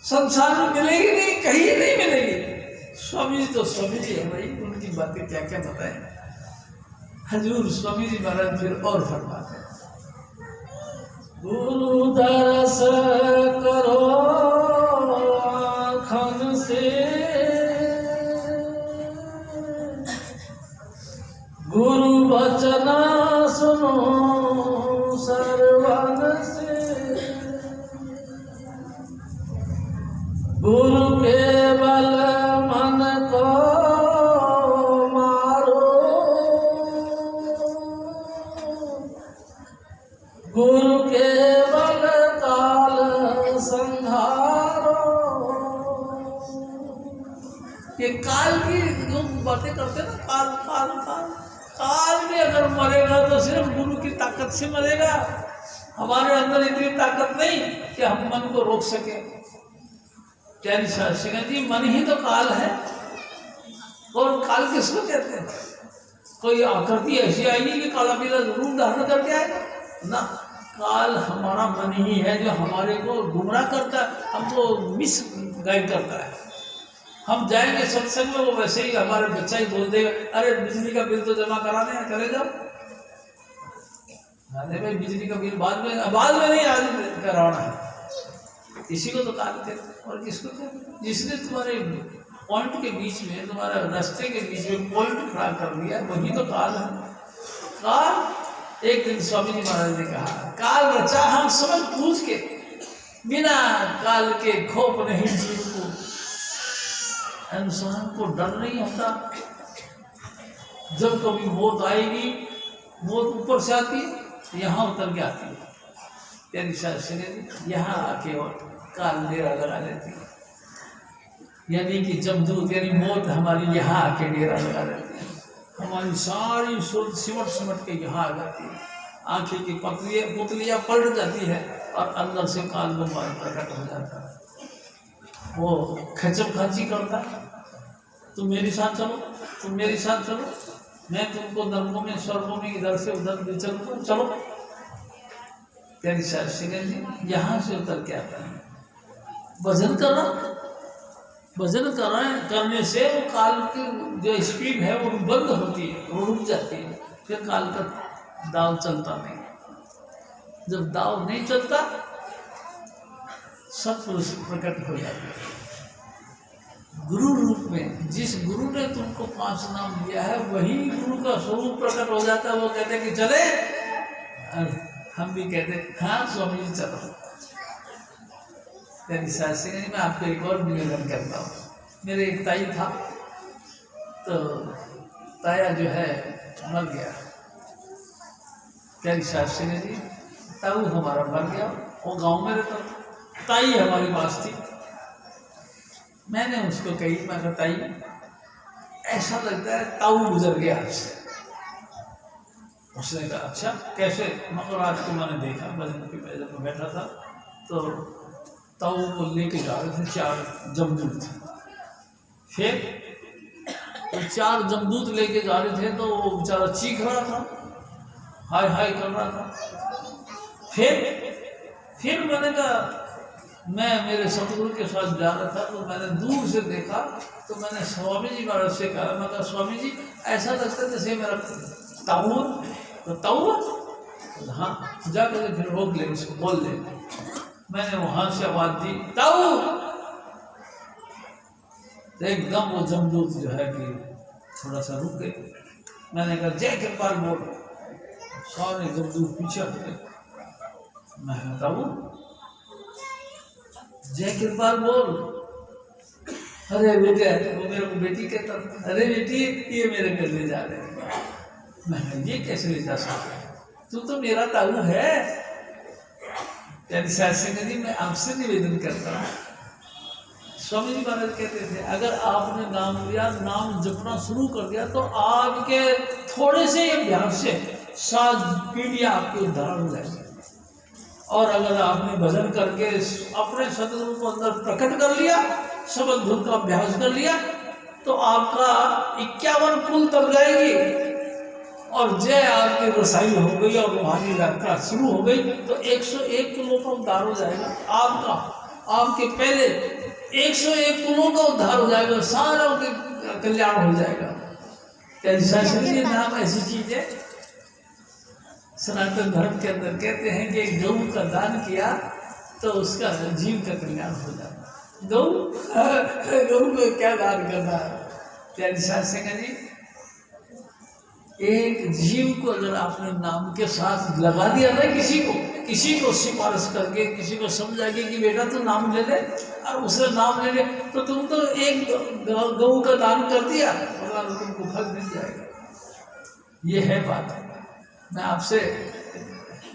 संसार में मिलेगी नहीं, कहीं नहीं मिलेगी। स्वामी जी तो स्वामी जी है भाई, उनकी बातें क्या क्या बताएं। हजूर स्वामी जी महाराज फिर और फरमाते हैं, गुरु दरस करो आँखन से, गुरु वचन सुनो सर्वन से, गुरु केवल मन को मारो, गुरु केवल काल संहारो। ये काल की जो बातें करते हैं ना, काल काल काल काल में अगर मरेगा तो सिर्फ गुरु की ताकत से मरेगा। हमारे अंदर इतनी ताकत नहीं कि हम मन को रोक सके। क्या शास्त्री जी मन ही तो काल है। और काल किसको कहते हैं? कोई आकृति ऐसी आएगी कि काला पीला रूप धारण करके आएगा ना। काल हमारा मन ही है जो हमारे को गुमराह करता है, हमको मिस गाइड करता है। हम जाएंगे सत्संग में, वो वैसे ही हमारे बच्चा ही बोल देगा, अरे बिजली का बिल तो जमा कराने हैं, चले जाओ। अरे भाई बिजली का बिल बाद में नहीं, आज कराना है। इसी को तो काल कहते हैं। और किसको कहते हैं? जिसने तुम्हारे पॉइंट के बीच में, तुम्हारे रास्ते के बीच में पॉइंट खड़ा कर दिया, वही तो काल है। काल एक दिन स्वामी जी महाराज ने कहा, काल रचा हम समझ पूछ के, बिना काल के खोप नहीं जीव को। इंसान को डर नहीं होता। जब कभी मौत आएगी, मौत ऊपर से आती है, यहाँ उतर के आती है। तेरी शास्त्री यहाँ आके और काल डेरा लगा लेती है, यानी कि जमदूत यानी मौत हमारी यहाँ आके डेरा लगा लेती है। हमारी सारी सुर सिमट के यहाँ आ जाती है। आँखें की पुतलियाँ पलट जाती है और अंदर से काल गुमान प्रकट हो जाता है। वो खचम खाची करता, तुम मेरे साथ चलो, तुम मेरे साथ चलो, मैं तुमको नरकों में स्वर्गों में इधर से उधर ले चलूँगा, चलो। तेरी शास्त्री जी यहाँ से उतर के आता है। भजन करने से वो काल की जो स्पीड है वो बंद होती है, वो रुक जाती है। फिर काल का दाव चलता नहीं। जब दाव नहीं चलता, सत्पुरुष प्रकट हो जाते हैं गुरु रूप में। जिस गुरु ने तुमको 5 नाम दिया है, वही गुरु का स्वरूप प्रकट हो जाता है। वो कहते हैं कि चले, हम भी कहते हैं हाँ स्वामी जी चलो। तेरी शास्त्री जी मैं आपको एक और निवेदन करता हूँ। मेरे एक ताई था, तो ताया जो है मर गया। तेरी शास्त्री जी ताऊ हमारा मर गया, वो गांव में रहता, ताई हमारी पास थी। मैंने उसको कही, मैं कहा ताई ऐसा लगता है ताऊ गुजर गया आज से। उसने कहा अच्छा कैसे? मगर आज को मैंने देखा, भजन की मेज पर बैठा था तो ताऊ को लेके जा रहे थे 4 जमदूत। फिर तो 4 जमदूत लेके जा रहे थे तो वो बेचारा चीख रहा था, हाय हाय कर रहा था। फिर मैंने कहा, मैं मेरे सतगुरु के साथ जा रहा था तो मैंने दूर से देखा, तो मैंने स्वामी जी महाराज से कहा, मैं कहा स्वामी जी ऐसा लगता है जैसे मेरा ताऊ। तो ताऊ हाँ, जाकर फिर रोक ले, उसको बोल ले। मैंने वहां से आवाज दी ताऊ, तो एकदम वो जमदूत जो है कि थोड़ा सा रुक गए। मैंने कहा जय कृपाल बोल। सारे जमदूत पीछे हट गए। मैं ताऊ जय कृपाल बोल। अरे बेटे, वो मेरे को बेटी कहता, अरे बेटी ये मेरे घर ले जा रहे हैं। मैं ये कैसे ले जा सकता, तू तो मेरा ताऊ है। यानी शास्त्री जी मैं आपसे निवेदन करता हूँ, स्वामी जी महाराज कहते थे अगर आपने नाम लिया, नाम जपना शुरू कर दिया तो आपके थोड़े से अभ्यास से 7 पीढ़ियां आपके उद्धार हो जाएगी। और अगर आपने भजन करके अपने सतगुरु को अंदर प्रकट कर लिया, शब्द धुन का अभ्यास कर लिया, तो आपका 51 कुल तब जाएगी और जय आपकी रसाई हो गई और रूहानी यात्रा शुरू हो गई तो 101 कुलों का उद्धार हो जाएगा आपका। आपके पहले 101 कुलों का उद्धार हो जाएगा, सारों के कल्याण हो जाएगा। शास्त्री नाम ऐसी चीज है, सनातन धर्म के अंदर कहते हैं कि एक गऊ का दान किया तो उसका जीव का कल्याण हो जाता। गऊ को क्या दान करना है? शास्त्री जी एक जीव को अगर आपने नाम के साथ लगा दिया ना, किसी को सिफारिश करके, किसी को समझा के कि बेटा तू नाम ले ले, और उसने नाम ले ले, तो तुम तो एक गऊ का दान कर दिया, तुमको फल मिल जाएगा। ये है बात। मैं आपसे,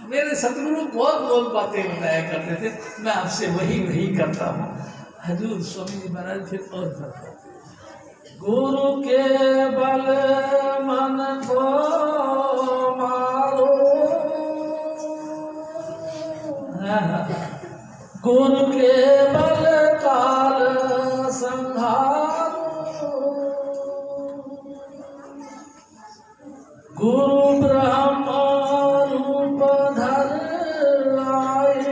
मेरे सतगुरु बहुत बातें बताया करते थे, मैं आपसे वही करता हूँ। हजूर स्वामी जी महाराज फिर और करते थे, गुरु के बल मन को मारो, गुरु के बल काल संहारो, गुरु ब्रह्म रूप धर आए,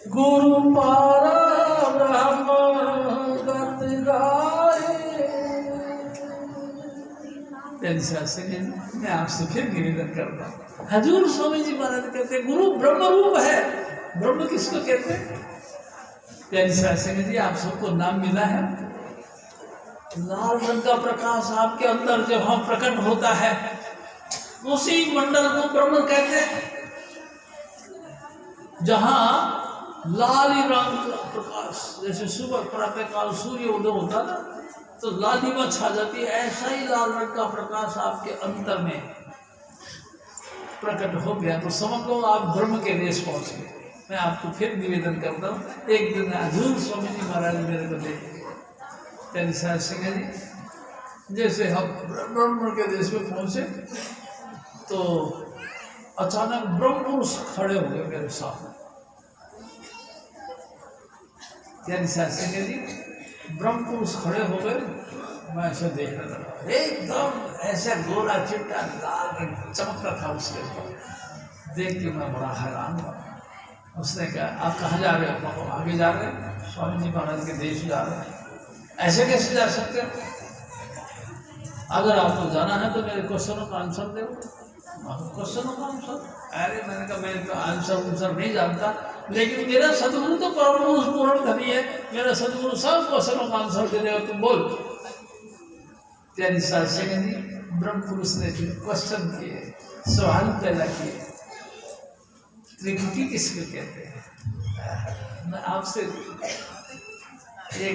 गुरु पारा मैं आपसे फिर निवेदन करता हूँ। हजूर स्वामी जी महाराज कहते हैं गुरु ब्रह्म रूप है। ब्रह्म किसको कहते हैं? जी आप सबको नाम मिला है, लाल रंग का प्रकाश आपके अंदर जब हम प्रकट होता है उसी मंडल को ब्रह्म कहते हैं। जहां लाल रंग का प्रकाश, जैसे सुबह प्रातः काल सूर्य उदय होता ना तो लालिमा छा जाती है, ऐसा ही लाल रंग का प्रकाश आपके अंतर में प्रकट हो गया तो समझ लो आप ब्रह्म के देश पहुंच गए। मैं आपको फिर निवेदन करता हूँ, एक दिन हजूर स्वामी जी महाराज मेरे को देखे सिंह जी, जैसे हम ब्रह्म के देश में पहुंचे तो अचानक ब्रह्म पुरुष खड़े हो गए मेरे सामने। सिंह जी ब्रह्म पुरुष खड़े हो गए, मैं ऐसे देखने लगा, एकदम ऐसा गोरा चिट्टा लाल रंग चमकता था उसके ऊपर। देख के मैं बड़ा हैरान हुआ। उसने कहा आप कहाँ जा रहे हो? आगे जा रहे हैं, स्वामी जी महाराज के देश जा रहे हैं। ऐसे कैसे जा सकते हो? अगर आपको जाना है तो मेरे क्वेश्चनों का आंसर दो। क्वेश्चनों का आंसर? अरे मैंने कहा मैं तो आंसर नहीं जानता, लेकिन मेरा सतगुरु तो परम पुरुष पूर्ण धनी है, मेरा सतगुरु सब क्वेश्चनों का आंसर दे देगा, तुम बोल। जी ब्रह्म पुरुष ने क्वेश्चन किए, सवाल पैदा किए, त्रिकुटी किसको कहते हैं? मैं आपसे ये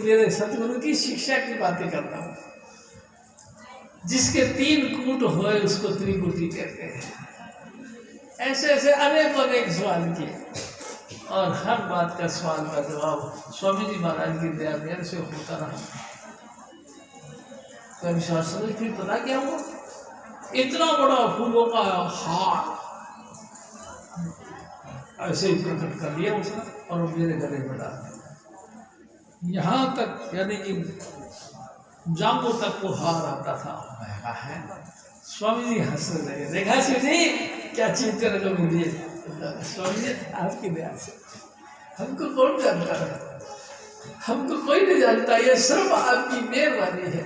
मेरे सतगुरु की शिक्षा की बातें करता हूँ। जिसके 3 कूट हुए उसको त्रिकुटी कहते हैं। ऐसे ऐसे अनेक सवाल किए और हर बात का सवाल का जवाब स्वामी जी महाराज की दया मेरे से होता रहा। तो शास्त्री फिर पता क्या हुआ, इतना बड़ा फूलों का हार ऐसे ही प्रकट कर लिया उसने और मेरे गले में डाल दिया। यहाँ तक यानी कि जांघों तक वो हार आता था। है स्वामी जी हंसने लगे, देखा जी क्या चीज तेरे को मिली है। स्वामी जी आपकी दया से, हमको कौन जानता है, हमको कोई नहीं जानता, ये सब आपकी मेहरबानी है।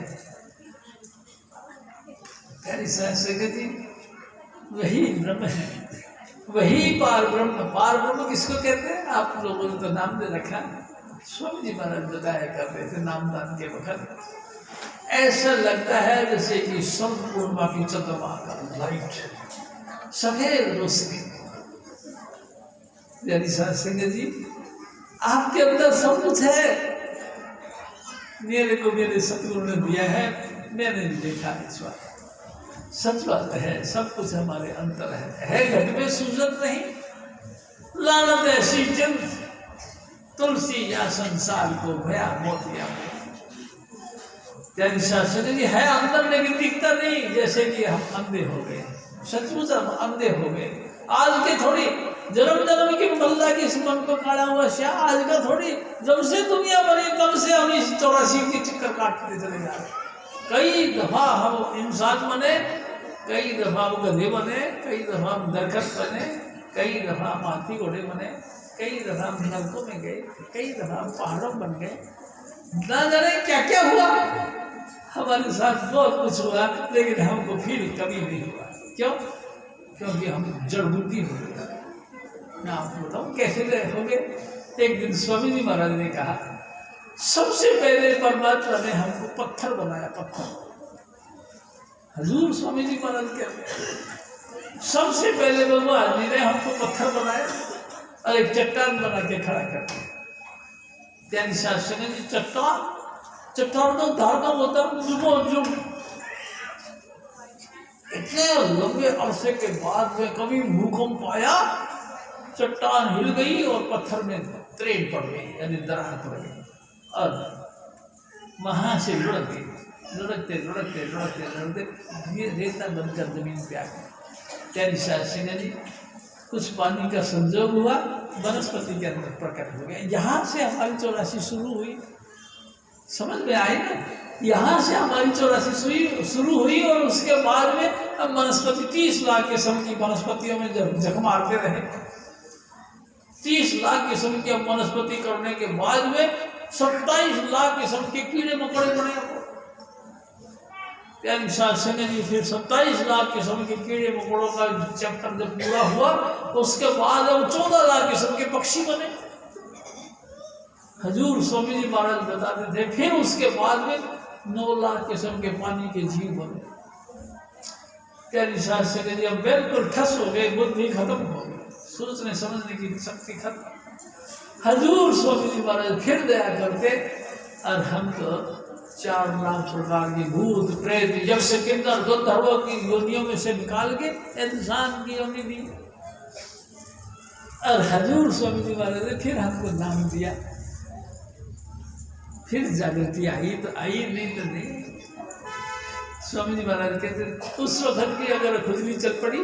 वही ब्रह्म है, वही पार ब्रह्म। पार ब्रह्म किसको कहते हैं? आप लोगों ने तो नाम दे रखा, स्वामी जी महाराज बताया करते थे नामदान के वक्त। ऐसा लगता है जैसे कि संपूर्ण की चंद्रमा का लाइट, सफेद रोशनी, प्यारी साध संगत जी, आपके अंदर सब कुछ है, मेरे को मेरे सतगुरु ने दिया है, मैंने भी देखा इस बात। सच बात है, सब कुछ हमारे अंदर है घट में सूजन नहीं, लानत ऐसी चंद तुलसी या संसार को भया मोतिया। प्यारी साध संगत जी, है अंदर लेकिन दिखता नहीं, जैसे कि हम अंधे हो गए, सचमुच हम अंधे हो गए। आज के थोड़ी जन्म जन्म के मल्ला के इस मन को काढ़ा हुआ श्या, आज का थोड़ी, जब से दुनिया बनी तब से हम इस 84 के चक्कर काटते चले जा रहे। कई दफा हम इंसान बने, कई दफा हम गधे बने, कई दफा हम दरखत बने, कई दफा हम हाथी घोड़े बने, कई दफा हम नलकों में गए, कई दफा हम पहाड़ों बन गए, ना जाने क्या क्या हुआ हमारे साथ। बहुत कुछ हुआ लेकिन हमको फील कभी नहीं हुआ। क्यों? क्योंकि हम जड़ बुद्धि हो गए। मैं आपको बताऊँ कैसे हो गए। एक दिन स्वामी जी महाराज ने कहा, सबसे पहले परमात्मा ने हमको पत्थर बनाया, पत्थर। हजूर स्वामी जी महाराज कहते हैं, सबसे पहले भगवान जी ने हमको पत्थर बनाया और एक चट्टान बना के खड़ा कर दिया। प्यारी साध संगत जी, चट्टान तो धारणा होता जो इतने लंबे अरसे के बाद में कभी भूकंप आया, चट्टान हिल गई और पत्थर में त्रेड़ पड़ गई, यानी दरार पड़ गई और वहां से लुढ़क गई। लुढ़कते लुढ़कते लुढ़कते लुढ़कते रेता बनकर जमीन पे आ गई। प्यारी साध संगत जी, कुछ पानी का संजोग हुआ, वनस्पति के अंदर प्रकट हो गया। यहाँ से हमारी 84 शुरू हुई। समझ में आई ना? यहाँ से हमारी 84 शुरू हुई और उसके बाद में अब वनस्पति 30 लाख किस्म की वनस्पतियों में जख मारते रहे। 30 लाख किस्म की वनस्पति करने के बाद में 27 लाख किस्म के कीड़े मकोड़े बने। प्यारी साध संगत जी, फिर 27 लाख किस्म के कीड़े मकोड़ों का चैप्टर जब पूरा हुआ, उसके बाद अब 14 लाख किस्म के पक्षी बने। हजूर स्वामी जी महाराज बताते थे, फिर उसके बाद में 9 लाख किस्म के पानी के जीव बने। प्यारी साध संगत जी, अब बिल्कुल ठस हो गए, बुद्धि खत्म हो गई, सोचने समझने की शक्ति खत्म। हजूर स्वामी जी महाराज फिर दया करते और हम तो 4 लाख प्रकार की भूत प्रेत यक्ष किन्नर गंधर्वों की योनियों में से निकाल के इंसान की योनि दी। और हजूर स्वामी जी महाराज ने फिर हमको नाम दिया। फिर जागृति आई तो आई, नहीं तो नहीं। स्वामी जी महाराज कहते, उस वक्त की अगर खुजली चल पड़ी,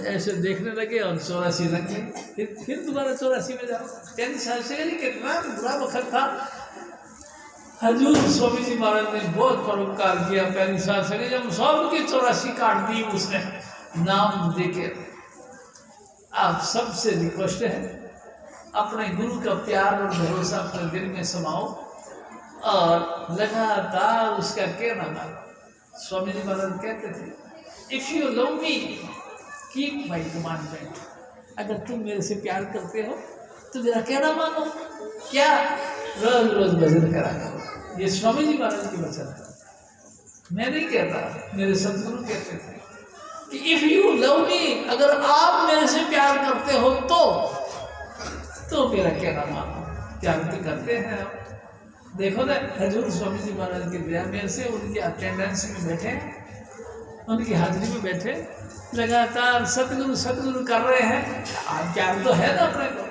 ऐसे देखने लगे और 84 रख गए, फिर दोबारा 84 में जाओ। कहते शास्त्री जी कितना बुरा वक्त था। हजूर स्वामी जी महाराज ने बहुत परोपकार किया। प्यारी साध संगत, जब सबकी 84 काट दी उसने नाम देके। आप सबसे रिक्वेस्ट है, अपने गुरु का प्यार और भरोसा अपने दिल में समाओ और लगातार उसका कहना मानो। स्वामी जी महाराज कहते थे, if you love me keep my commandment. अगर तुम मेरे से प्यार करते हो तो मेरा कहना मानो। क्या? रोज रोज भजन करा करो। ये स्वामी जी महाराज की वचन है, मैं नहीं कहता, मेरे सदगुरु कहते थे कि इफ यू लव मी, अगर आप मेरे से प्यार करते हो तो मेरा कहना मानो। प्यार तो करते हैं आप। देखो ना, हजूर स्वामी जी महाराज की दया मेरे से उनकी अटेंडेंस में बैठे, उनकी हाजिरी में बैठे, लगातार सतगुरु सतगुरु कर रहे हैं। प्यार तो है ना अपने को।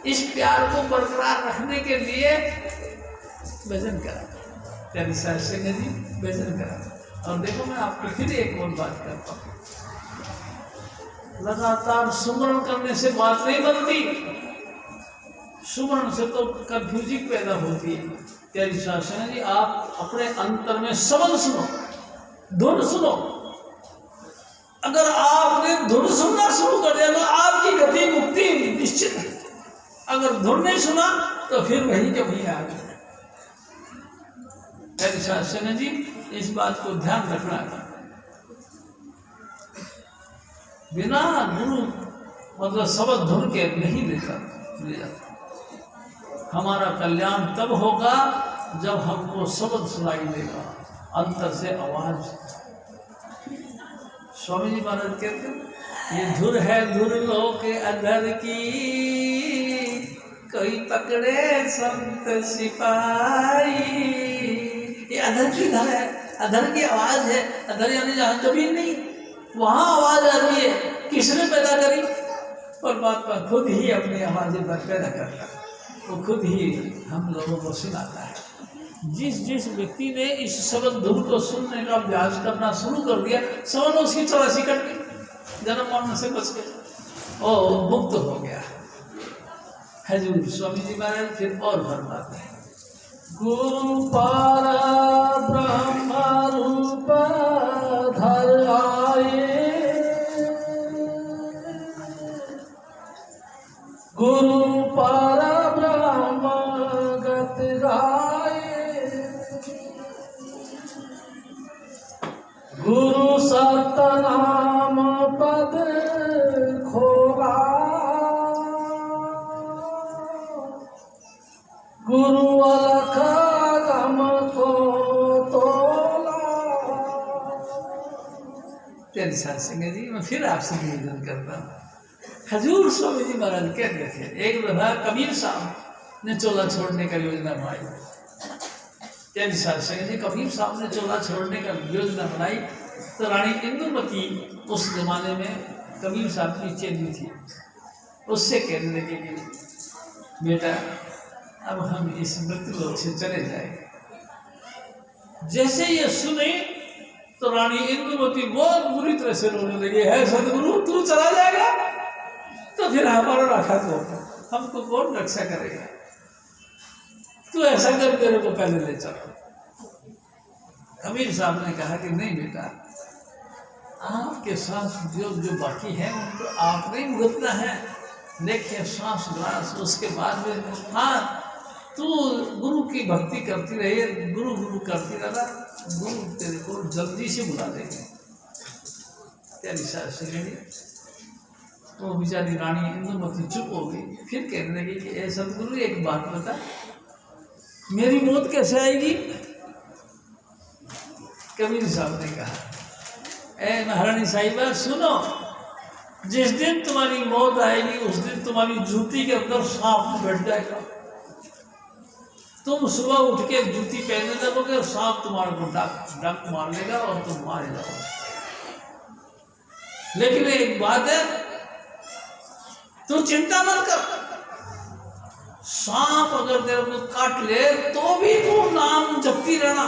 इस प्यार को बरकरार रखने के लिए भजन करा। प्यारी साध संगत जी, भजन करा। और देखो, मैं आपको फिर एक और बात करता हूँ, लगातार सुमरण करने से बात नहीं बनती। सुमरण से तो कंफ्यूजिंग पैदा होती है। प्यारी साध संगत जी, आप अपने अंतर में शब्द सुनो, धुन सुनो। अगर आपने धुन सुनना शुरू कर दिया तो आपकी गति मुक्ति निश्चित है। अगर धुन नहीं सुना तो फिर वही के वही आ गया। प्यारी साध संगत जी, इस बात को ध्यान रखना, बिना गुरु मतलब शब्द धुन के नहीं लेता। हमारा कल्याण तब होगा जब हमको शब्द सुनाई देगा, अंतर से आवाज। स्वामी जी महाराज कहते हैं ये धुर है धुर लोक अधर की, कोई पकड़े संत सिपाही। ये अधर की धर है, अधर की आवाज है। अधर यानी जहाँ जमीन नहीं, वहाँ आवाज आती है। किसने पैदा करी? परमात्मा खुद ही अपनी आवाजें पैदा करता है, वो खुद ही हम लोगों को सुनाता है। जिस व्यक्ति ने इस शब्द धुन को सुनने का अभ्यास करना शुरू कर दिया, समझ उसकी 84 कट गई, जन्म मरण से बच गया और मुक्त हो गया। हजूर स्वामी जी महाराज फिर और फरमाते हैं, गुरु पारा ब्रह्म रूप धर आए, गुरु पारा ब्रह्म गत गाए, गुरु सतनाम पद खोला, गुरु अलख गम को तोला। प्यारे साथ संगत जी, मैं फिर आपसे निवेदन करता हूँ। हजूर स्वामी जी महाराज कहते थे, एक दफा कबीर साहब ने चोला छोड़ने का योजना बनाई। प्यारे साथ संगत जी, कबीर साहब ने चोला छोड़ने का योजना बनाई तो रानी इंदुमती उस जमाने में कबीर साहब की चेली थी। उससे कहने लगे कि बेटा अब हम इस मृत्यु लोक से चले जाएंगे। जैसे ये सुने तो रानी इंदुमती बहुत बुरी तरह से रोने लगी, है सदगुरु तू चला जाएगा तो फिर हमारा रखा तो हमको कौन रक्षा करेगा? तू ऐसा कर, तेरे को पहले ले चलो। कबीर साहब ने कहा कि नहीं बेटा, आपके सांस जो बाकी है उनको आपने ही भुगतना है। देखिए सांस ग्लास, उसके बाद में हाँ तू गुरु की भक्ति करती रही, गुरु गुरु करती रहना, गुरु तेरे को जल्दी से बुला देंगे। तेरी सास से तो बेचारी रानी इंदुमती चुप हो गई। फिर कहने लगी कि ए सदगुरु एक बात बता, मेरी मौत कैसे आएगी? कबीर साहब ने कहा, ए महारानी साहिबा सुनो, जिस दिन तुम्हारी मौत आएगी उस दिन तुम्हारी जूती के अंदर सांप बैठ जाएगा। तुम सुबह उठ के जूती पहनने लगोगे और सांप तुम्हारे को डंक मार लेगा और तुम मारे जाओगे। लेकिन एक बात है, तू चिंता मत कर, सांप अगर तेरे को काट ले तो भी तू नाम जपती रहना,